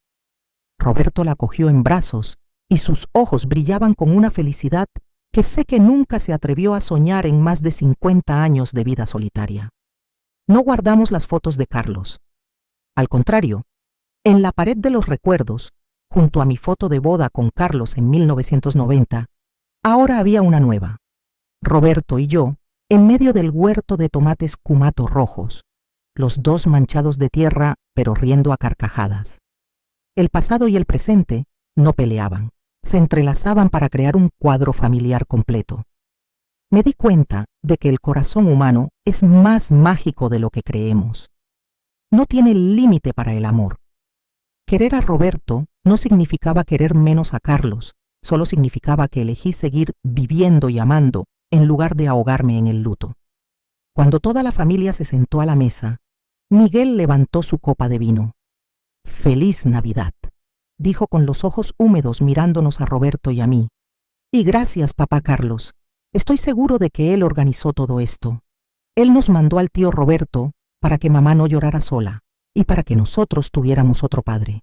Roberto la cogió en brazos y sus ojos brillaban con una felicidad que sé que nunca se atrevió a soñar en más de 50 años de vida solitaria. No guardamos las fotos de Carlos. Al contrario, en la pared de los recuerdos, junto a mi foto de boda con Carlos en 1990, ahora había una nueva. Roberto y yo, en medio del huerto de tomates cumato rojos, los 2 manchados de tierra, pero riendo a carcajadas. El pasado y el presente no peleaban, se entrelazaban para crear un cuadro familiar completo. Me di cuenta de que el corazón humano es más mágico de lo que creemos. No tiene límite para el amor. Querer a Roberto no significaba querer menos a Carlos, solo significaba que elegí seguir viviendo y amando en lugar de ahogarme en el luto. Cuando toda la familia se sentó a la mesa, Miguel levantó su copa de vino. «Feliz Navidad», dijo con los ojos húmedos mirándonos a Roberto y a mí. «Y gracias, papá Carlos. Estoy seguro de que él organizó todo esto. Él nos mandó al tío Roberto para que mamá no llorara sola y para que nosotros tuviéramos otro padre».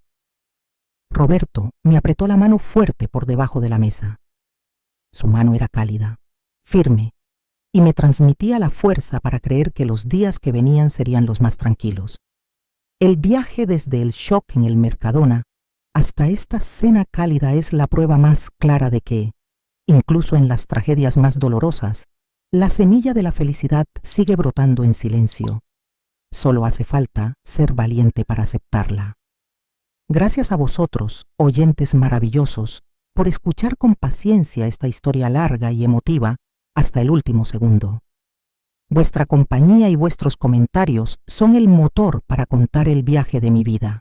Roberto me apretó la mano fuerte por debajo de la mesa. Su mano era cálida, firme, y me transmitía la fuerza para creer que los días que venían serían los más tranquilos. El viaje desde el shock en el Mercadona hasta esta cena cálida es la prueba más clara de que, incluso en las tragedias más dolorosas, La semilla de la felicidad sigue brotando en silencio. Solo hace falta ser valiente para aceptarla. Gracias a vosotros, oyentes maravillosos, por escuchar con paciencia esta historia larga y emotiva hasta el último segundo. Vuestra compañía y vuestros comentarios son el motor para contar el viaje de mi vida.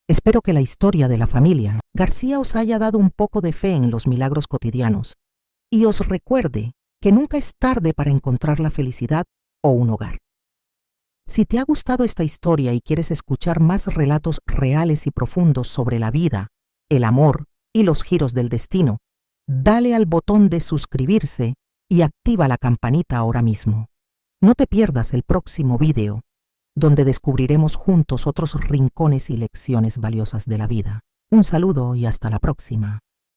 Espero que la historia de la familia García os haya dado un poco de fe en los milagros cotidianos y os recuerde que nunca es tarde para encontrar la felicidad o un hogar. Si te ha gustado esta historia y quieres escuchar más relatos reales y profundos sobre la vida, el amor y los giros del destino, dale al botón de suscribirse y activa la campanita ahora mismo. No te pierdas el próximo video, donde descubriremos juntos otros rincones y lecciones valiosas de la vida. Un saludo y hasta la próxima.